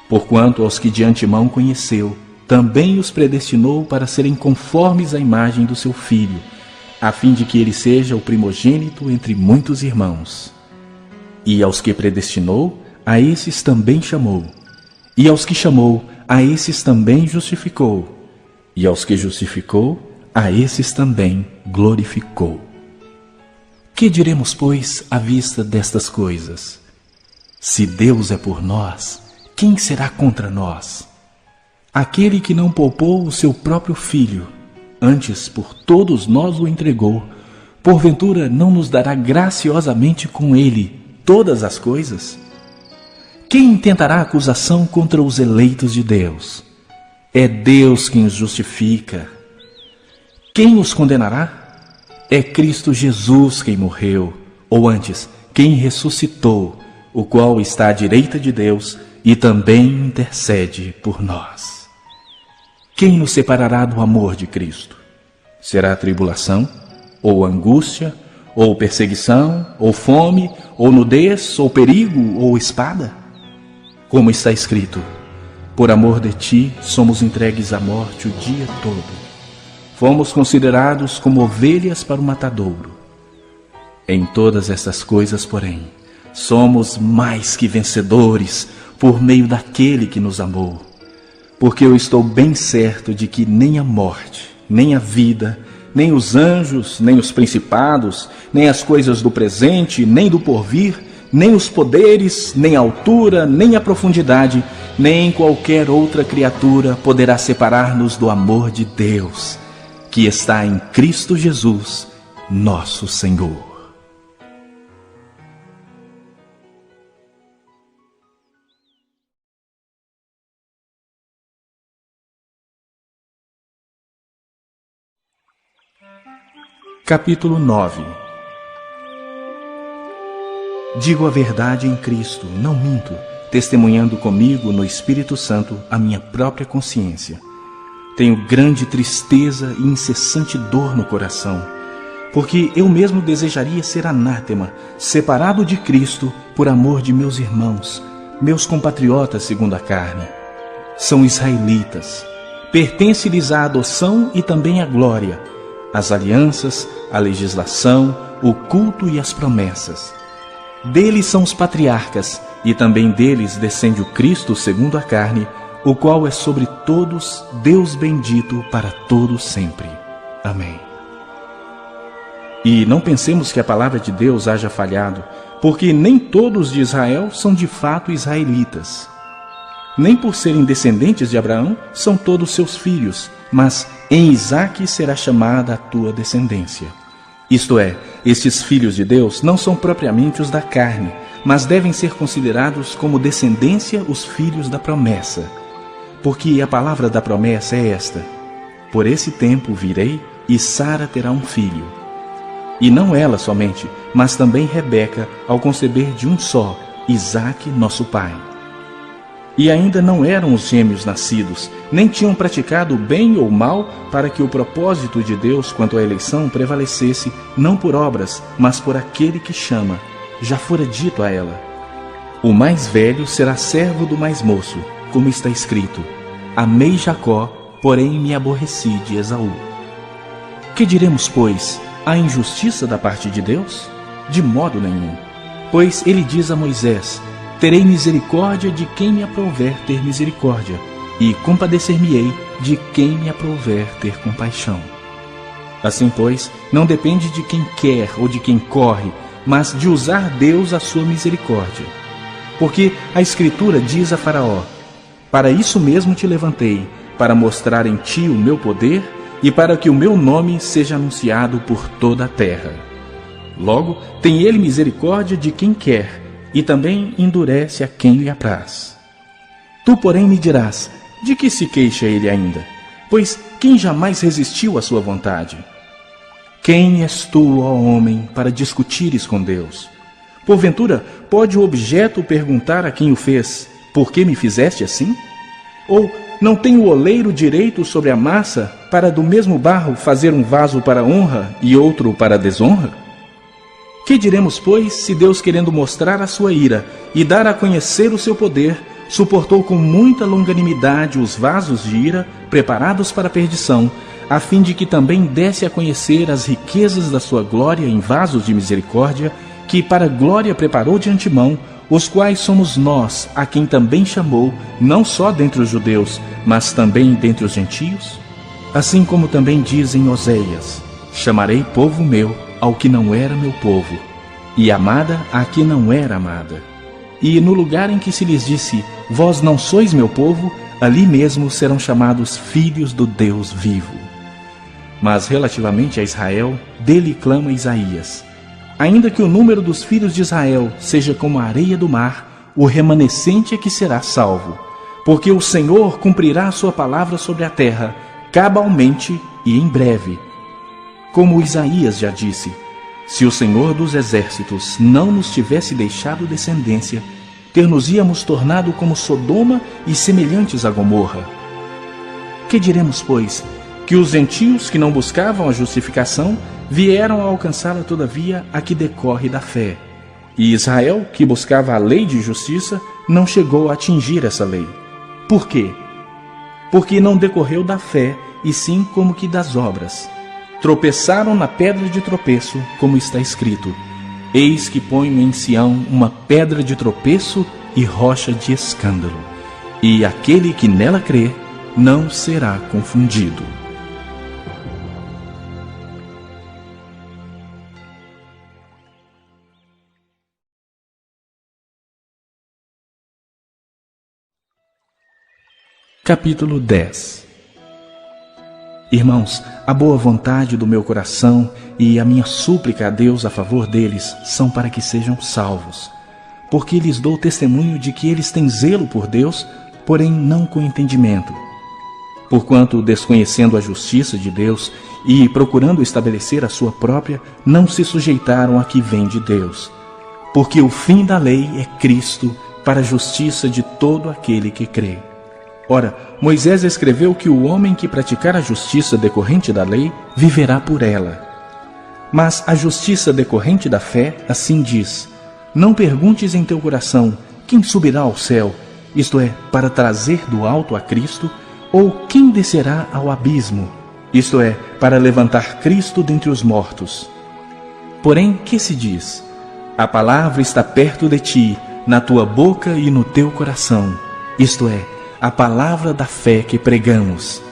Porquanto aos que de antemão conheceu, também os predestinou para serem conformes à imagem do seu Filho, a fim de que ele seja o primogênito entre muitos irmãos. E aos que predestinou, a esses também chamou. E aos que chamou, a esses também justificou. E aos que justificou, a esses também glorificou. Que diremos, pois, à vista destas coisas? Se Deus é por nós, quem será contra nós? Aquele que não poupou o seu próprio Filho, antes por todos nós o entregou, porventura não nos dará graciosamente com ele todas as coisas? Quem intentará acusação contra os eleitos de Deus? É Deus quem os justifica. Quem os condenará? É Cristo Jesus quem morreu, ou antes, quem ressuscitou, o qual está à direita de Deus e também intercede por nós. Quem nos separará do amor de Cristo? Será tribulação, ou angústia, ou perseguição, ou fome, ou nudez, ou perigo, ou espada? Como está escrito: por amor de ti somos entregues à morte o dia todo. fomos considerados como ovelhas para o matadouro. Em todas estas coisas, porém, somos mais que vencedores por meio daquele que nos amou. Porque eu estou bem certo de que nem a morte, nem a vida, nem os anjos, nem os principados, nem as coisas do presente, nem do porvir, nem os poderes, nem a altura, nem a profundidade, nem qualquer outra criatura poderá separar-nos do amor de Deus, que está em Cristo Jesus, nosso Senhor. Capítulo 9. Digo a verdade em Cristo, não minto, testemunhando comigo no Espírito Santo a minha própria consciência. Tenho grande tristeza e incessante dor no coração, porque eu mesmo desejaria ser anátema, separado de Cristo por amor de meus irmãos, meus compatriotas segundo a carne. São israelitas, pertence-lhes a adoção e também a glória, as alianças, a legislação, o culto e as promessas. Deles são os patriarcas, e também deles descende o Cristo segundo a carne, o qual é sobre todos Deus bendito para todos sempre. Amém. E não pensemos que a palavra de Deus haja falhado, porque nem todos de Israel são de fato israelitas. Nem por serem descendentes de Abraão são todos seus filhos, mas em Isaque será chamada a tua descendência. Isto é, estes filhos de Deus não são propriamente os da carne, mas devem ser considerados como descendência os filhos da promessa. Porque a palavra da promessa é esta: por esse tempo virei, e Sara terá um filho. E não ela somente, mas também Rebeca, ao conceber de um só, Isaque, nosso pai. E ainda não eram os gêmeos nascidos, nem tinham praticado bem ou mal, para que o propósito de Deus quanto à eleição prevalecesse, não por obras, mas por aquele que chama. Já fora dito a ela: o mais velho será servo do mais moço, como está escrito: amei Jacó, porém me aborreci de Esaú. Que diremos, pois? Há injustiça da parte de Deus? De modo nenhum. Pois ele diz a Moisés: terei misericórdia de quem me aprouver ter misericórdia, e compadecer-me-ei de quem me aprouver ter compaixão. Assim, pois, não depende de quem quer ou de quem corre, mas de usar Deus a sua misericórdia. Porque a Escritura diz a Faraó: para isso mesmo te levantei, para mostrar em ti o meu poder e para que o meu nome seja anunciado por toda a terra. Logo, tem ele misericórdia de quem quer, e também endurece a quem lhe apraz. Tu, porém, me dirás: de que se queixa ele ainda? Pois quem jamais resistiu à sua vontade? Quem és tu, ó homem, para discutires com Deus? Porventura, pode o objeto perguntar a quem o fez: por que me fizeste assim? Ou não tem o oleiro direito sobre a massa, para do mesmo barro fazer um vaso para honra e outro para desonra? Que diremos, pois, se Deus, querendo mostrar a sua ira e dar a conhecer o seu poder, suportou com muita longanimidade os vasos de ira preparados para a perdição, a fim de que também desse a conhecer as riquezas da sua glória em vasos de misericórdia, que para a glória preparou de antemão, os quais somos nós, a quem também chamou, não só dentre os judeus, mas também dentre os gentios? Assim como também diz em Oséias: chamarei povo meu ao que não era meu povo, e amada a que não era amada. E no lugar em que se lhes disse: vós não sois meu povo, ali mesmo serão chamados filhos do Deus vivo. Mas relativamente a Israel, dele clama Isaías: ainda que o número dos filhos de Israel seja como a areia do mar, o remanescente é que será salvo. Porque o Senhor cumprirá a sua palavra sobre a terra, cabalmente e em breve. Como Isaías já disse: se o Senhor dos exércitos não nos tivesse deixado descendência, ter-nos-íamos tornado como Sodoma e semelhantes a Gomorra. Que diremos, pois? Que os gentios que não buscavam a justificação vieram a alcançá-la todavia a que decorre da fé. E Israel, que buscava a lei de justiça, não chegou a atingir essa lei. Por quê? Porque não decorreu da fé, e sim como que das obras. Tropeçaram na pedra de tropeço, como está escrito: Eis que ponho em Sião uma pedra de tropeço e rocha de escândalo, e aquele que nela crê não será confundido. Capítulo 10. Irmãos, a boa vontade do meu coração e a minha súplica a Deus a favor deles são para que sejam salvos, porque lhes dou testemunho de que eles têm zelo por Deus, porém não com entendimento. Porquanto, desconhecendo a justiça de Deus e procurando estabelecer a sua própria, não se sujeitaram a que vem de Deus. Porque o fim da lei é Cristo, para a justiça de todo aquele que crê. Ora, Moisés escreveu que o homem que praticar a justiça decorrente da lei viverá por ela. Mas a justiça decorrente da fé assim diz: Não perguntes em teu coração, quem subirá ao céu, isto é, para trazer do alto a Cristo, ou quem descerá ao abismo, isto é, para levantar Cristo dentre os mortos. Porém, que se diz? A palavra está perto de ti, na tua boca e no teu coração, isto é, a palavra da fé que pregamos.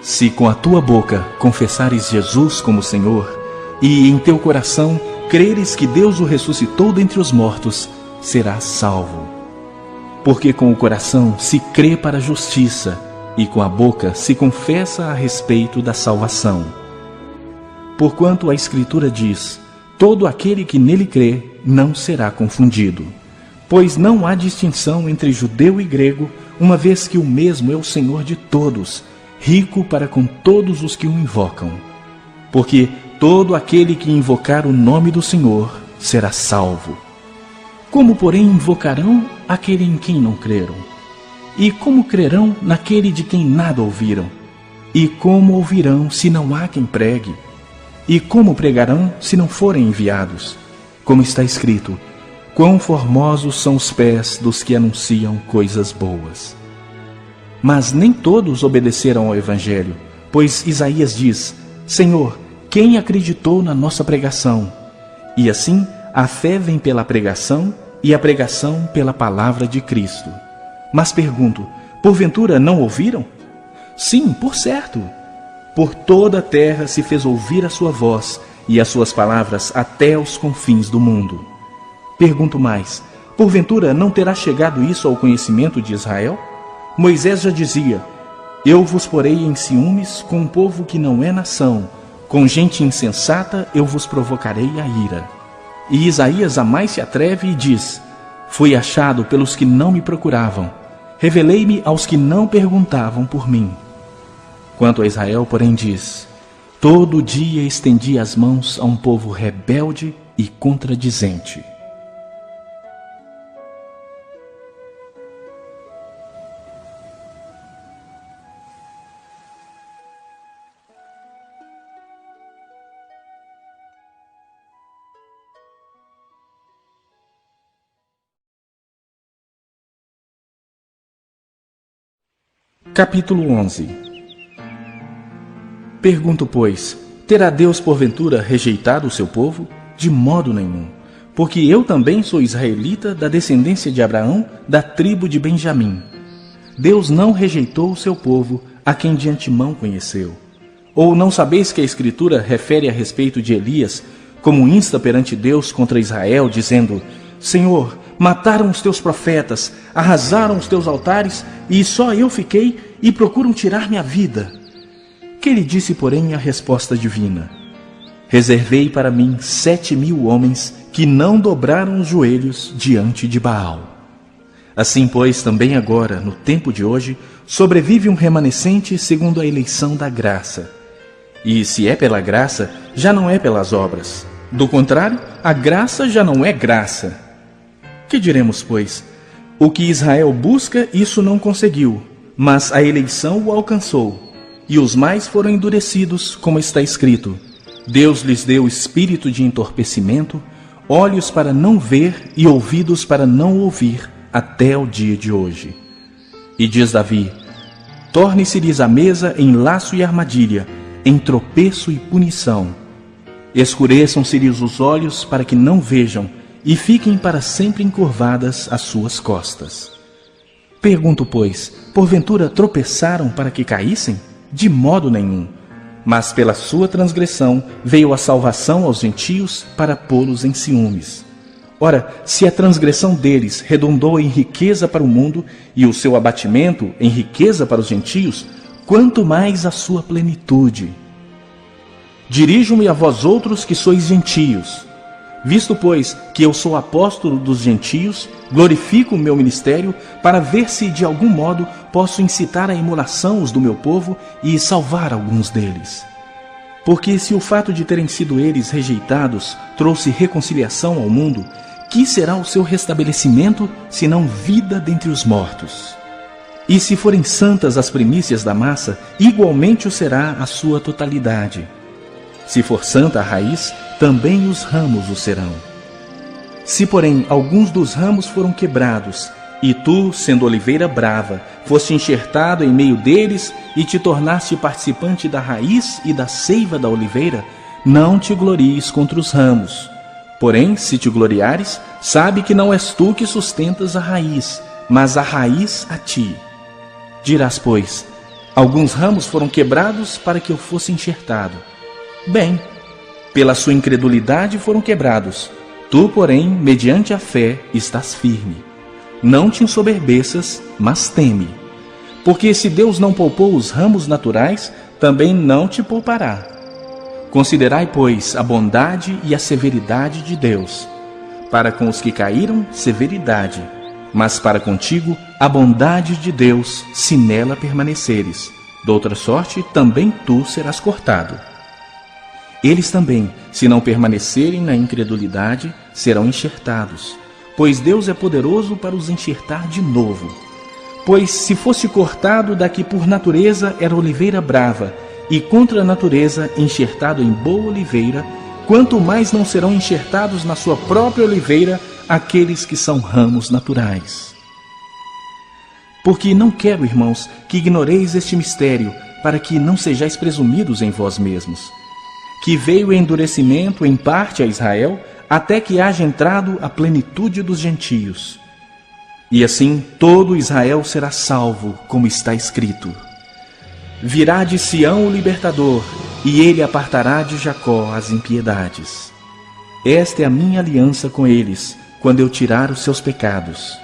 Se com a tua boca confessares Jesus como Senhor, e em teu coração creres que Deus o ressuscitou dentre os mortos, serás salvo. Porque com o coração se crê para a justiça, e com a boca se confessa a respeito da salvação. Porquanto a Escritura diz: Todo aquele que nele crê não será confundido. Pois não há distinção entre judeu e grego, uma vez que o mesmo é o Senhor de todos, rico para com todos os que o invocam. Porque todo aquele que invocar o nome do Senhor será salvo. Como, porém, invocarão aquele em quem não creram? E como crerão naquele de quem nada ouviram? E como ouvirão se não há quem pregue? E como pregarão se não forem enviados? Como está escrito: Quão formosos são os pés dos que anunciam coisas boas. Mas nem todos obedeceram ao Evangelho, pois Isaías diz: Senhor, quem acreditou na nossa pregação? E assim, a fé vem pela pregação, e a pregação pela palavra de Cristo. Mas pergunto, porventura não ouviram? Sim, por certo. Por toda a terra se fez ouvir a sua voz, e as suas palavras até os confins do mundo. Pergunto mais, porventura não terá chegado isso ao conhecimento de Israel? Moisés já dizia: Eu vos porei em ciúmes com um povo que não é nação, com gente insensata eu vos provocarei a ira. E Isaías a mais se atreve e diz: Fui achado pelos que não me procuravam, revelei-me aos que não perguntavam por mim. Quanto a Israel, porém, diz: Todo dia estendi as mãos a um povo rebelde e contradizente. Capítulo 11. Pergunto, pois, terá Deus porventura rejeitado o seu povo? De modo nenhum, porque eu também sou israelita da descendência de Abraão, da tribo de Benjamim. Deus não rejeitou o seu povo, a quem de antemão conheceu. Ou não sabeis que a Escritura refere a respeito de Elias, como insta perante Deus contra Israel, dizendo: Senhor, mataram os teus profetas, arrasaram os teus altares, e só eu fiquei, e procuram tirar minha vida. Que lhe disse, porém, a resposta divina: Reservei para mim 7.000 homens que não dobraram os joelhos diante de Baal. Assim, pois, também agora, no tempo de hoje, sobrevive um remanescente segundo a eleição da graça. E se é pela graça, já não é pelas obras. Do contrário, a graça já não é graça. Que diremos, pois? O que Israel busca, isso não conseguiu, mas a eleição o alcançou. E os mais foram endurecidos, como está escrito: Deus lhes deu espírito de entorpecimento, olhos para não ver e ouvidos para não ouvir, até o dia de hoje. E diz Davi: torne-se-lhes a mesa em laço e armadilha, em tropeço e punição. Escureçam-se-lhes os olhos para que não vejam, e fiquem para sempre encurvadas as suas costas. Pergunto, pois, porventura tropeçaram para que caíssem? De modo nenhum. Mas pela sua transgressão veio a salvação aos gentios para pô-los em ciúmes. Ora, se a transgressão deles redundou em riqueza para o mundo, e o seu abatimento em riqueza para os gentios, quanto mais a sua plenitude. Dirijo-me a vós outros que sois gentios. Visto, pois, que eu sou apóstolo dos gentios, glorifico o meu ministério para ver se de algum modo posso incitar à emulação os do meu povo e salvar alguns deles. Porque se o fato de terem sido eles rejeitados trouxe reconciliação ao mundo, que será o seu restabelecimento, senão vida dentre os mortos? E se forem santas as primícias da massa, igualmente o será a sua totalidade. Se for santa a raiz, também os ramos o serão. Se, porém, alguns dos ramos foram quebrados, e tu, sendo oliveira brava, foste enxertado em meio deles e te tornaste participante da raiz e da seiva da oliveira, não te glories contra os ramos. Porém, se te gloriares, sabe que não és tu que sustentas a raiz, mas a raiz a ti. Dirás, pois, alguns ramos foram quebrados para que eu fosse enxertado. Bem, pela sua incredulidade foram quebrados. Tu, porém, mediante a fé, estás firme. Não te ensoberbeças, mas teme. Porque se Deus não poupou os ramos naturais, também não te poupará. Considerai, pois, a bondade e a severidade de Deus. Para com os que caíram, severidade. Mas para contigo, a bondade de Deus, se nela permaneceres. Doutra sorte, também tu serás cortado. Eles também, se não permanecerem na incredulidade, serão enxertados, pois Deus é poderoso para os enxertar de novo. Pois se fosse cortado da que por natureza era oliveira brava, e contra a natureza enxertado em boa oliveira, quanto mais não serão enxertados na sua própria oliveira aqueles que são ramos naturais. Porque não quero, irmãos, que ignoreis este mistério, para que não sejais presumidos em vós mesmos, que veio o endurecimento em parte a Israel, até que haja entrado a plenitude dos gentios. E assim todo Israel será salvo, como está escrito. Virá de Sião o libertador, e ele apartará de Jacó as impiedades. Esta é a minha aliança com eles, quando eu tirar os seus pecados.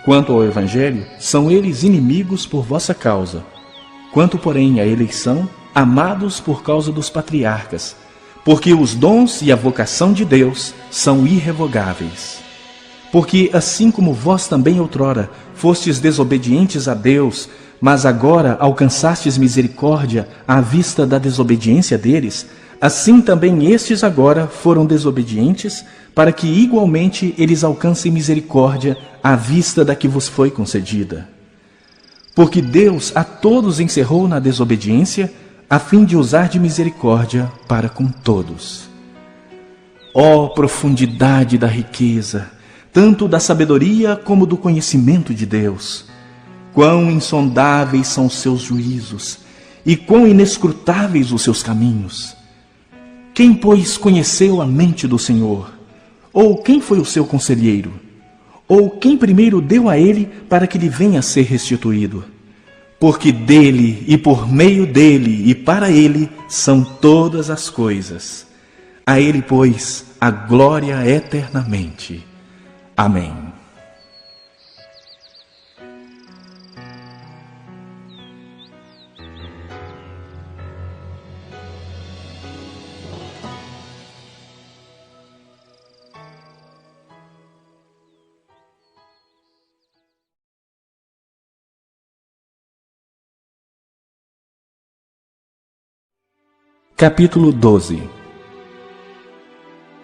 Quanto ao Evangelho, são eles inimigos por vossa causa. Quanto, porém, à eleição, amados por causa dos patriarcas, porque os dons e a vocação de Deus são irrevogáveis. Porque assim como vós também outrora fostes desobedientes a Deus, mas agora alcançastes misericórdia à vista da desobediência deles, assim também estes agora foram desobedientes, para que igualmente eles alcancem misericórdia à vista da que vos foi concedida. Porque Deus a todos encerrou na desobediência, a fim de usar de misericórdia para com todos. Ó profundidade da riqueza, tanto da sabedoria como do conhecimento de Deus! Quão insondáveis são os seus juízos, e quão inescrutáveis os seus caminhos! Quem, pois, conheceu a mente do Senhor? Ou quem foi o seu conselheiro? Ou quem primeiro deu a ele para que lhe venha a ser restituído? Porque dele, e por meio dele, e para ele, são todas as coisas. A ele, pois, a glória eternamente. Amém. Capítulo 12.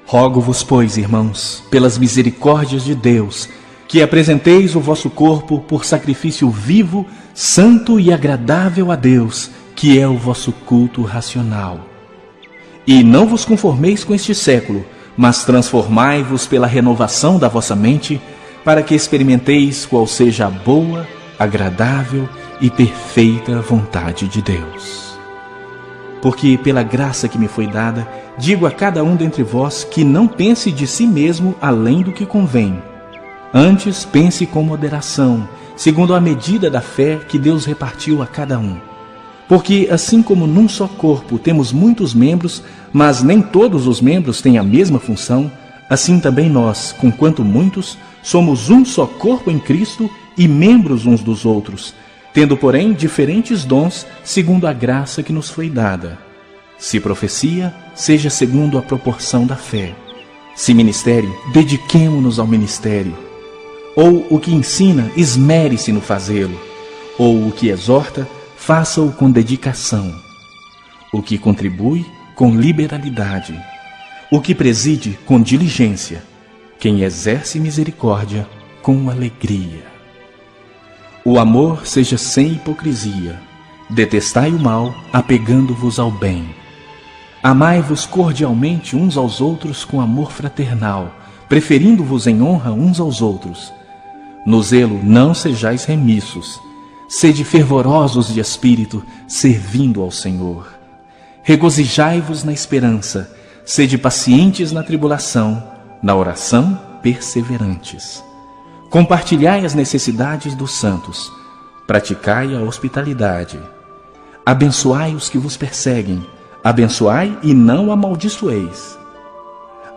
Rogo-vos, pois, irmãos, pelas misericórdias de Deus, que apresenteis o vosso corpo por sacrifício vivo, santo e agradável a Deus, que é o vosso culto racional. E não vos conformeis com este século, mas transformai-vos pela renovação da vossa mente, para que experimenteis qual seja a boa, agradável e perfeita vontade de Deus. Porque, pela graça que me foi dada, digo a cada um dentre vós que não pense de si mesmo além do que convém. Antes, pense com moderação, segundo a medida da fé que Deus repartiu a cada um. Porque, assim como num só corpo temos muitos membros, mas nem todos os membros têm a mesma função, assim também nós, conquanto muitos, somos um só corpo em Cristo e membros uns dos outros, tendo, porém, diferentes dons segundo a graça que nos foi dada. Se profecia, seja segundo a proporção da fé. Se ministério, dediquemo-nos ao ministério. Ou o que ensina, esmere-se no fazê-lo. Ou o que exorta, faça-o com dedicação. O que contribui, com liberalidade. O que preside, com diligência. Quem exerce misericórdia, com alegria. O amor seja sem hipocrisia. Detestai o mal, apegando-vos ao bem. Amai-vos cordialmente uns aos outros com amor fraternal, preferindo-vos em honra uns aos outros. No zelo não sejais remissos. Sede fervorosos de espírito, servindo ao Senhor. Regozijai-vos na esperança. Sede pacientes na tribulação, na oração perseverantes. Compartilhai as necessidades dos santos, praticai a hospitalidade. Abençoai os que vos perseguem, abençoai e não amaldiçoeis.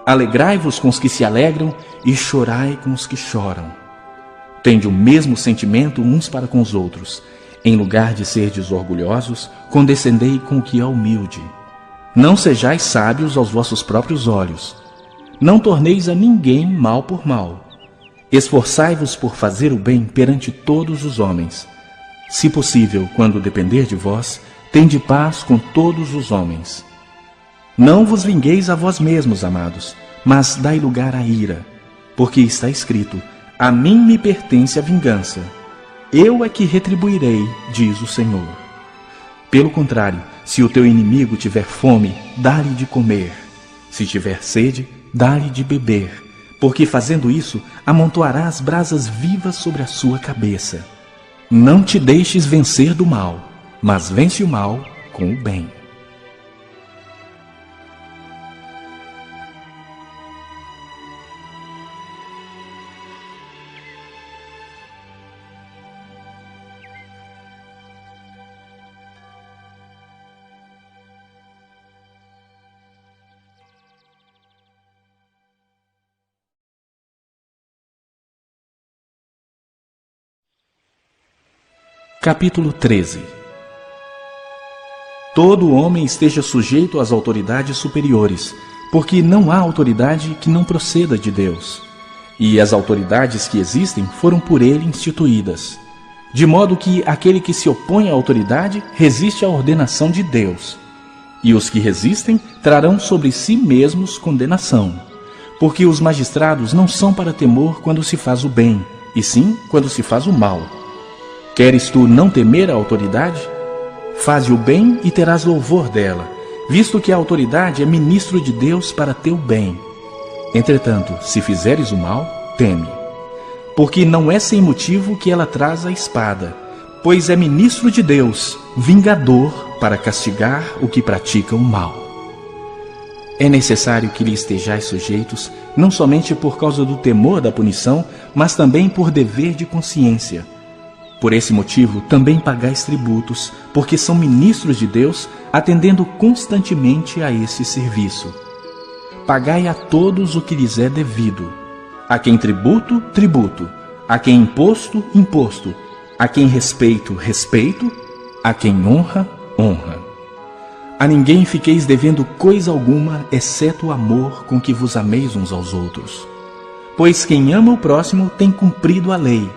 Alegrai-vos com os que se alegram e chorai com os que choram. Tende o mesmo sentimento uns para com os outros. Em lugar de serdes orgulhosos, condescendei com o que é humilde. Não sejais sábios aos vossos próprios olhos. Não torneis a ninguém mal por mal. Esforçai-vos por fazer o bem perante todos os homens. Se possível, quando depender de vós, tende paz com todos os homens. Não vos vingueis a vós mesmos, amados, mas dai lugar à ira, porque está escrito: a mim me pertence a vingança. Eu é que retribuirei, diz o Senhor. Pelo contrário, se o teu inimigo tiver fome, dá-lhe de comer. Se tiver sede, dá-lhe de beber. Porque fazendo isso, amontoarás brasas vivas sobre a sua cabeça. Não te deixes vencer do mal, mas vence o mal com o bem. Capítulo 13. Todo homem esteja sujeito às autoridades superiores, porque não há autoridade que não proceda de Deus. E as autoridades que existem foram por ele instituídas. De modo que aquele que se opõe à autoridade resiste à ordenação de Deus. E os que resistem trarão sobre si mesmos condenação. Porque os magistrados não são para temor quando se faz o bem, e sim quando se faz o mal. Queres tu não temer a autoridade? Faze o bem e terás louvor dela, visto que a autoridade é ministro de Deus para teu bem. Entretanto, se fizeres o mal, teme. Porque não é sem motivo que ela traz a espada, pois é ministro de Deus, vingador para castigar o que pratica o mal. É necessário que lhe estejais sujeitos, não somente por causa do temor da punição, mas também por dever de consciência. Por esse motivo, também pagais tributos, porque são ministros de Deus, atendendo constantemente a esse serviço. Pagai a todos o que lhes é devido. A quem tributo, tributo. A quem imposto, imposto. A quem respeito, respeito. A quem honra, honra. A ninguém fiqueis devendo coisa alguma, exceto o amor com que vos ameis uns aos outros. Pois quem ama o próximo tem cumprido a lei.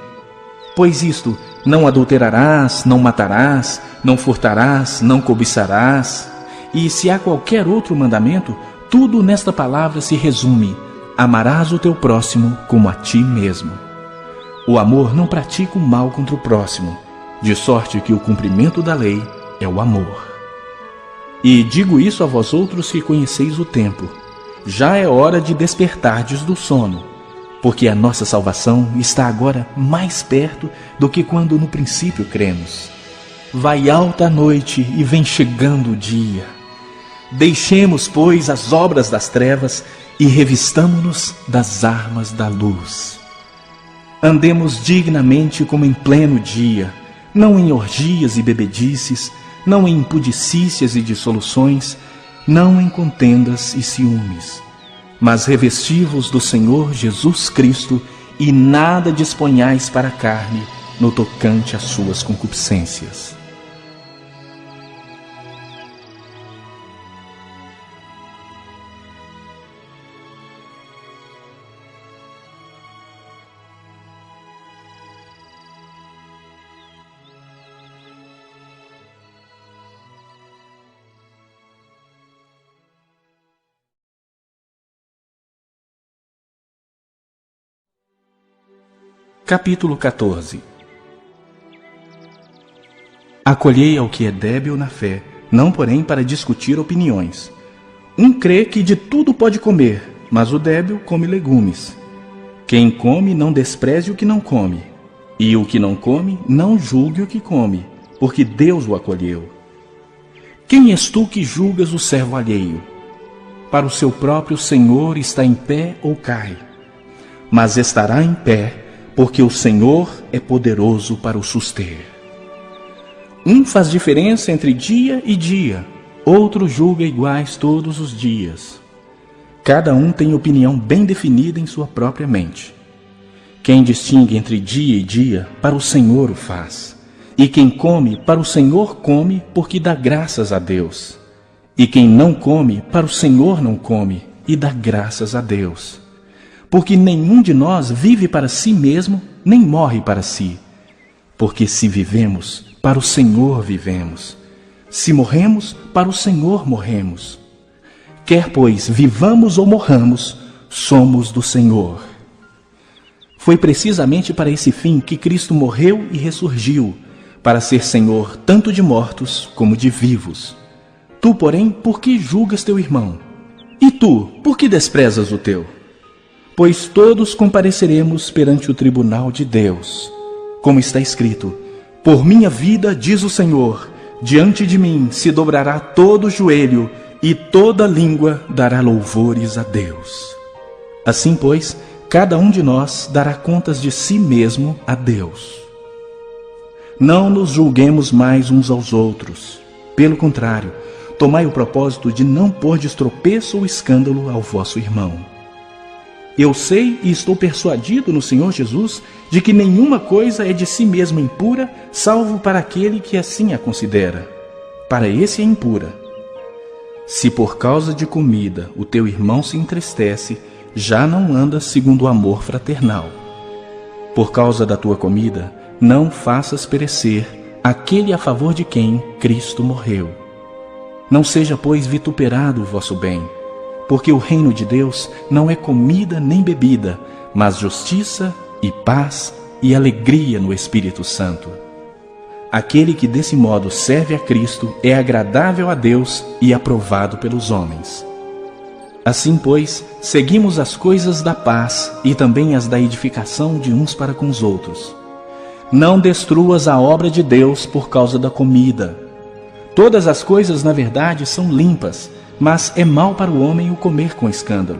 Pois isto, não adulterarás, não matarás, não furtarás, não cobiçarás. E se há qualquer outro mandamento, tudo nesta palavra se resume: amarás o teu próximo como a ti mesmo. O amor não pratica o mal contra o próximo, de sorte que o cumprimento da lei é o amor. E digo isso a vós outros que conheceis o tempo. Já é hora de despertardes do sono, porque a nossa salvação está agora mais perto do que quando no princípio cremos. Vai alta a noite e vem chegando o dia. Deixemos, pois, as obras das trevas e revistamo-nos das armas da luz. Andemos dignamente como em pleno dia, não em orgias e bebedices, não em impudicícias e dissoluções, não em contendas e ciúmes, mas revesti-vos do Senhor Jesus Cristo e nada disponhais para a carne no tocante às suas concupiscências. Capítulo 14. Acolhei ao que é débil na fé, não porém para discutir opiniões. Um crê que de tudo pode comer, mas o débil come legumes. Quem come não despreze o que não come, e o que não come não julgue o que come, porque Deus o acolheu. Quem és tu que julgas o servo alheio? Para o seu próprio Senhor está em pé ou cai, mas estará em pé, porque o Senhor é poderoso para o suster. Um faz diferença entre dia e dia, outro julga iguais todos os dias. Cada um tem opinião bem definida em sua própria mente. Quem distingue entre dia e dia, para o Senhor o faz. E quem come, para o Senhor come, porque dá graças a Deus. E quem não come, para o Senhor não come, e dá graças a Deus. Porque nenhum de nós vive para si mesmo, nem morre para si. Porque se vivemos, para o Senhor vivemos. Se morremos, para o Senhor morremos. Quer, pois, vivamos ou morramos, somos do Senhor. Foi precisamente para esse fim que Cristo morreu e ressurgiu, para ser Senhor tanto de mortos como de vivos. Tu, porém, por que julgas teu irmão? E tu, por que desprezas o teu? Pois todos compareceremos perante o tribunal de Deus. Como está escrito: por minha vida, diz o Senhor, diante de mim se dobrará todo o joelho e toda língua dará louvores a Deus. Assim, pois, cada um de nós dará contas de si mesmo a Deus. Não nos julguemos mais uns aos outros. Pelo contrário, tomai o propósito de não pôr de tropeço ou escândalo ao vosso irmão. Eu sei e estou persuadido no Senhor Jesus de que nenhuma coisa é de si mesma impura, salvo para aquele que assim a considera. Para esse é impura. Se por causa de comida o teu irmão se entristece, já não andas segundo o amor fraternal. Por causa da tua comida, não faças perecer aquele a favor de quem Cristo morreu. Não seja, pois, vituperado o vosso bem, porque o reino de Deus não é comida nem bebida, mas justiça e paz e alegria no Espírito Santo. Aquele que desse modo serve a Cristo é agradável a Deus e aprovado pelos homens. Assim, pois, seguimos as coisas da paz e também as da edificação de uns para com os outros. Não destruas a obra de Deus por causa da comida. Todas as coisas, na verdade, são limpas, mas é mal para o homem o comer com escândalo.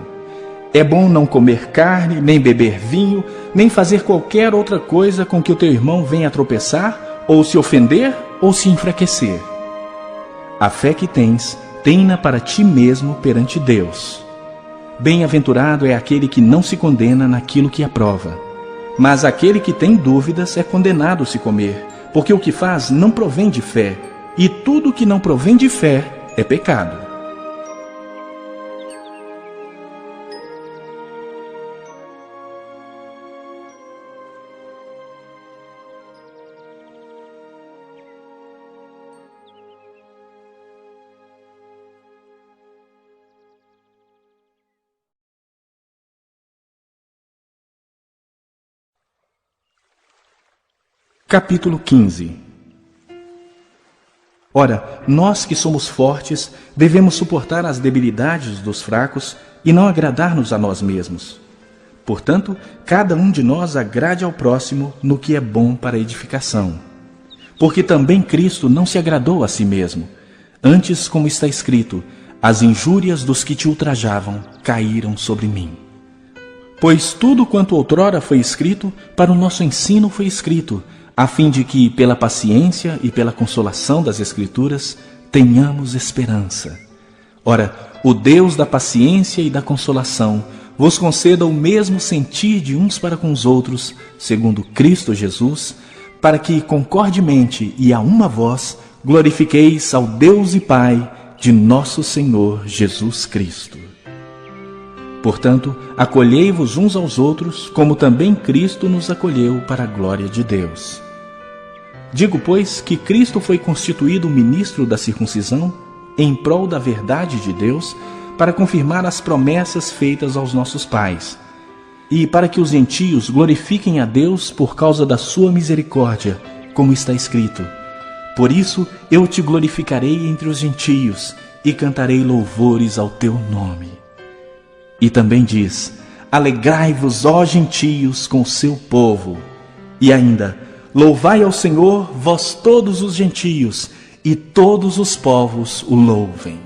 É bom não comer carne, nem beber vinho, nem fazer qualquer outra coisa com que o teu irmão venha a tropeçar, ou se ofender, ou se enfraquecer. A fé que tens, tem-na para ti mesmo perante Deus. Bem-aventurado é aquele que não se condena naquilo que aprova. Mas aquele que tem dúvidas é condenado se comer, porque o que faz não provém de fé, e tudo que não provém de fé é pecado. Capítulo 15. Ora, nós que somos fortes, devemos suportar as debilidades dos fracos e não agradar-nos a nós mesmos. Portanto, cada um de nós agrade ao próximo no que é bom para a edificação. porque também Cristo não se agradou a si mesmo. Antes, como está escrito, as injúrias dos que te ultrajavam caíram sobre mim. Pois tudo quanto outrora foi escrito, para o nosso ensino foi escrito, a fim de que, pela paciência e pela consolação das Escrituras, tenhamos esperança. Ora, o Deus da paciência e da consolação vos conceda o mesmo sentir de uns para com os outros, segundo Cristo Jesus, para que, concordemente e a uma voz, glorifiqueis ao Deus e Pai de nosso Senhor Jesus Cristo. Portanto, acolhei-vos uns aos outros, como também Cristo nos acolheu para a glória de Deus. Digo, pois, que Cristo foi constituído ministro da circuncisão, em prol da verdade de Deus, para confirmar as promessas feitas aos nossos pais, e para que os gentios glorifiquem a Deus por causa da sua misericórdia, como está escrito: por isso eu te glorificarei entre os gentios, e cantarei louvores ao teu nome. E também diz: alegrai-vos, ó gentios, com o seu povo. E ainda: louvai ao Senhor, vós todos os gentios, e todos os povos o louvem.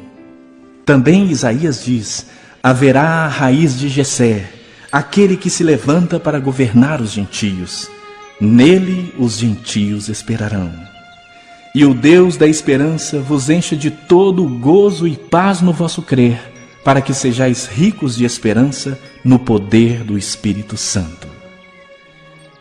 Também Isaías diz: haverá a raiz de Jessé, aquele que se levanta para governar os gentios. Nele os gentios esperarão. E o Deus da esperança vos encha de todo gozo e paz no vosso crer, para que sejais ricos de esperança no poder do Espírito Santo.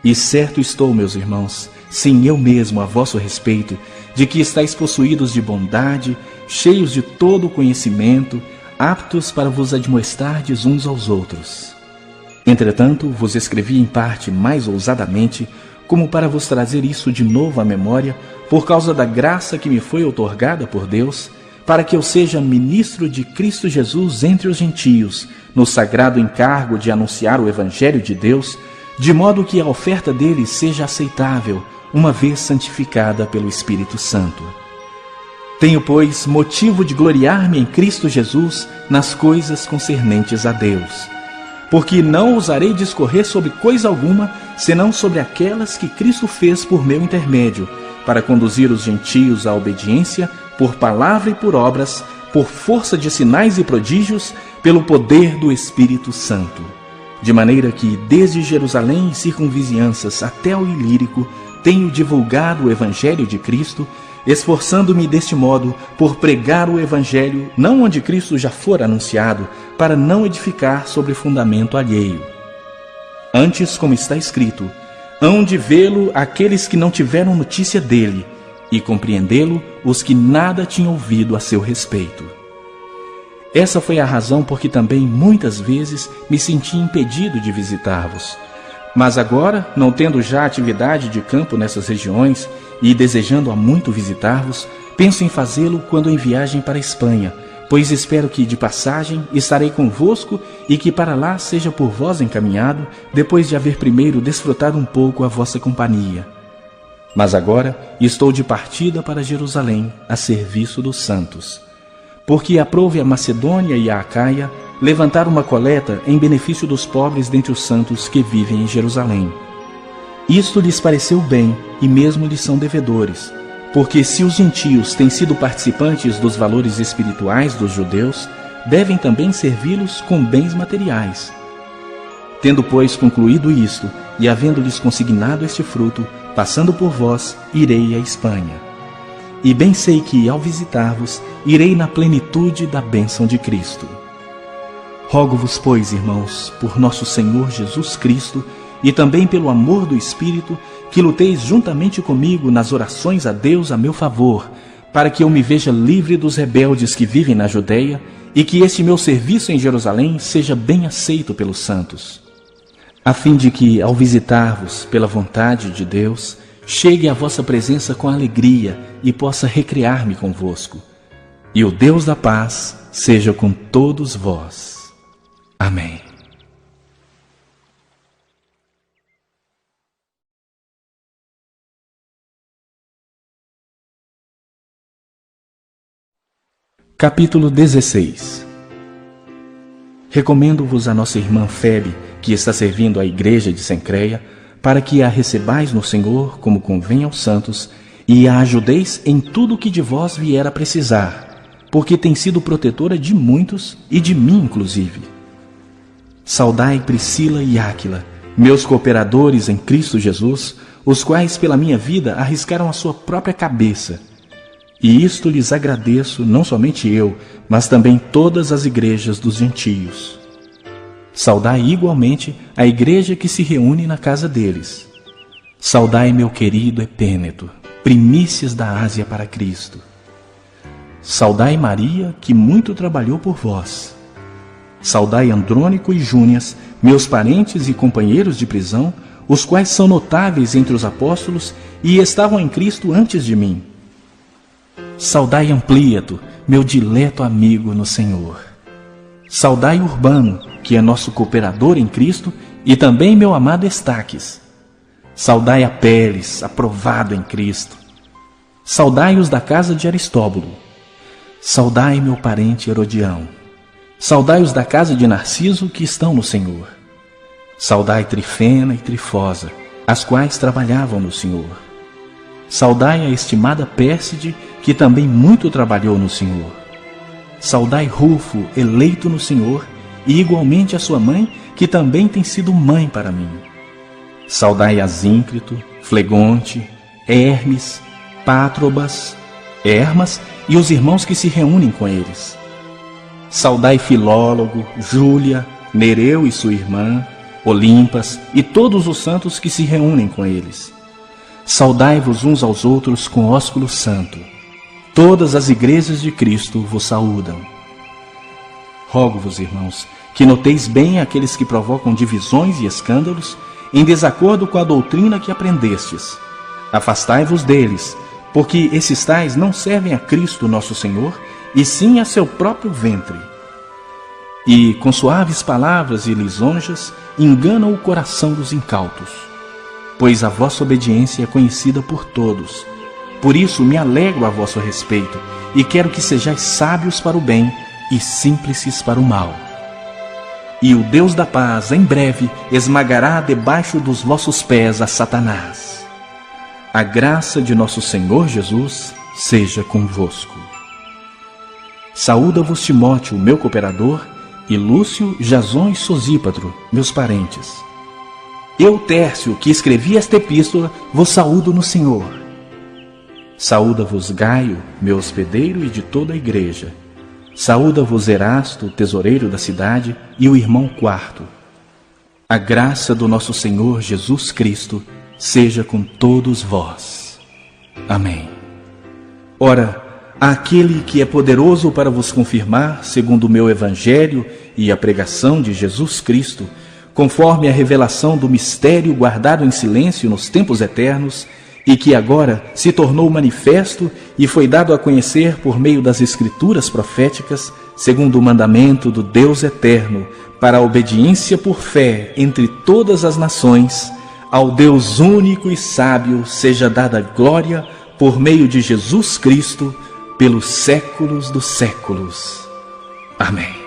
E certo estou, meus irmãos, sim, eu mesmo a vosso respeito, de que estáis possuídos de bondade, cheios de todo o conhecimento, aptos para vos admoestardes uns aos outros. Entretanto, vos escrevi em parte mais ousadamente, como para vos trazer isso de novo à memória, por causa da graça que me foi outorgada por Deus, para que eu seja ministro de Cristo Jesus entre os gentios, no sagrado encargo de anunciar o Evangelho de Deus, de modo que a oferta dele seja aceitável, uma vez santificada pelo Espírito Santo. Tenho, pois, motivo de gloriar-me em Cristo Jesus nas coisas concernentes a Deus. Porque não ousarei discorrer sobre coisa alguma, senão sobre aquelas que Cristo fez por meu intermédio, para conduzir os gentios à obediência, por palavra e por obras, por força de sinais e prodígios, pelo poder do Espírito Santo. De maneira que, desde Jerusalém e circunvizinhanças até o Ilírico, tenho divulgado o Evangelho de Cristo, esforçando-me deste modo por pregar o Evangelho não onde Cristo já for anunciado, para não edificar sobre fundamento alheio. Antes, como está escrito, hão de vê-lo aqueles que não tiveram notícia dele, e compreendê-lo os que nada tinham ouvido a seu respeito. Essa foi a razão por que também muitas vezes me senti impedido de visitar-vos. Mas agora, não tendo já atividade de campo nessas regiões e desejando há muito visitar-vos, penso em fazê-lo quando em viagem para a Espanha, pois espero que de passagem estarei convosco e que para lá seja por vós encaminhado, depois de haver primeiro desfrutado um pouco a vossa companhia. Mas agora estou de partida para Jerusalém, a serviço dos santos. Porque aprouve a Macedônia e a Acaia levantar uma coleta em benefício dos pobres dentre os santos que vivem em Jerusalém. Isto lhes pareceu bem, e mesmo lhes são devedores, porque se os gentios têm sido participantes dos valores espirituais dos judeus, devem também servi-los com bens materiais. Tendo, pois, concluído isto, e havendo-lhes consignado este fruto, passando por vós, irei à Espanha. E bem sei que, ao visitar-vos, irei na plenitude da bênção de Cristo. Rogo-vos, pois, irmãos, por nosso Senhor Jesus Cristo, e também pelo amor do Espírito, que luteis juntamente comigo nas orações a Deus a meu favor, para que eu me veja livre dos rebeldes que vivem na Judeia, e que este meu serviço em Jerusalém seja bem aceito pelos santos, a fim de que, ao visitar-vos pela vontade de Deus, chegue à vossa presença com alegria e possa recrear-me convosco. E o Deus da paz seja com todos vós. Amém. Capítulo 16. Recomendo-vos a nossa irmã Febe, que está servindo à igreja de Cencreia, para que a recebais no Senhor como convém aos santos, e a ajudeis em tudo o que de vós vier a precisar, porque tem sido protetora de muitos e de mim inclusive. Saudai Priscila e Áquila, meus cooperadores em Cristo Jesus, os quais pela minha vida arriscaram a sua própria cabeça. E isto lhes agradeço, não somente eu, mas também todas as igrejas dos gentios. Saudai igualmente a igreja que se reúne na casa deles. Saudai meu querido Epêneto, primícias da Ásia para Cristo. Saudai Maria, que muito trabalhou por vós. Saudai Andrônico e Júnias, meus parentes e companheiros de prisão, os quais são notáveis entre os apóstolos e estavam em Cristo antes de mim. Saudai Amplíato, meu dileto amigo no Senhor. Saudai Urbano, que é nosso cooperador em Cristo, e também meu amado Estaques. Saudai Apeles, aprovado em Cristo. Saudai os da casa de Aristóbulo. Saudai meu parente Herodião. Saudai os da casa de Narciso, que estão no Senhor. Saudai Trifena e Trifosa, as quais trabalhavam no Senhor. Saudai a estimada Pérside, que também muito trabalhou no Senhor. Saudai Rufo, eleito no Senhor, e igualmente a sua mãe, que também tem sido mãe para mim. Saudai Asíncrito, Flegonte, Hermes, Pátrobas, Hermas e os irmãos que se reúnem com eles. Saudai Filólogo, Júlia, Nereu e sua irmã, Olimpas e todos os santos que se reúnem com eles. Saudai-vos uns aos outros com ósculo santo. Todas as igrejas de Cristo vos saúdam. Rogo-vos, irmãos, que noteis bem aqueles que provocam divisões e escândalos em desacordo com a doutrina que aprendestes. Afastai-vos deles, porque esses tais não servem a Cristo nosso Senhor, e sim a seu próprio ventre. E, com suaves palavras e lisonjas, enganam o coração dos incautos. Pois a vossa obediência é conhecida por todos. Por isso me alegro a vosso respeito, e quero que sejais sábios para o bem e simples para o mal. E o Deus da paz, em breve, esmagará debaixo dos vossos pés a Satanás. A graça de nosso Senhor Jesus seja convosco. Saúda-vos Timóteo, meu cooperador, e Lúcio, Jasão e Sosípatro, meus parentes. Eu, Tércio, que escrevi esta epístola, vos saúdo no Senhor. Saúda-vos Gaio, meu hospedeiro e de toda a igreja. Saúda-vos Erasto, tesoureiro da cidade, e o irmão Quarto. A graça do nosso Senhor Jesus Cristo seja com todos vós. Amém. Ora, aquele que é poderoso para vos confirmar, segundo o meu evangelho e a pregação de Jesus Cristo, conforme a revelação do mistério guardado em silêncio nos tempos eternos, e que agora se tornou manifesto e foi dado a conhecer por meio das Escrituras proféticas, segundo o mandamento do Deus eterno, para a obediência por fé entre todas as nações, ao Deus único e sábio seja dada glória por meio de Jesus Cristo, pelos séculos dos séculos. Amém.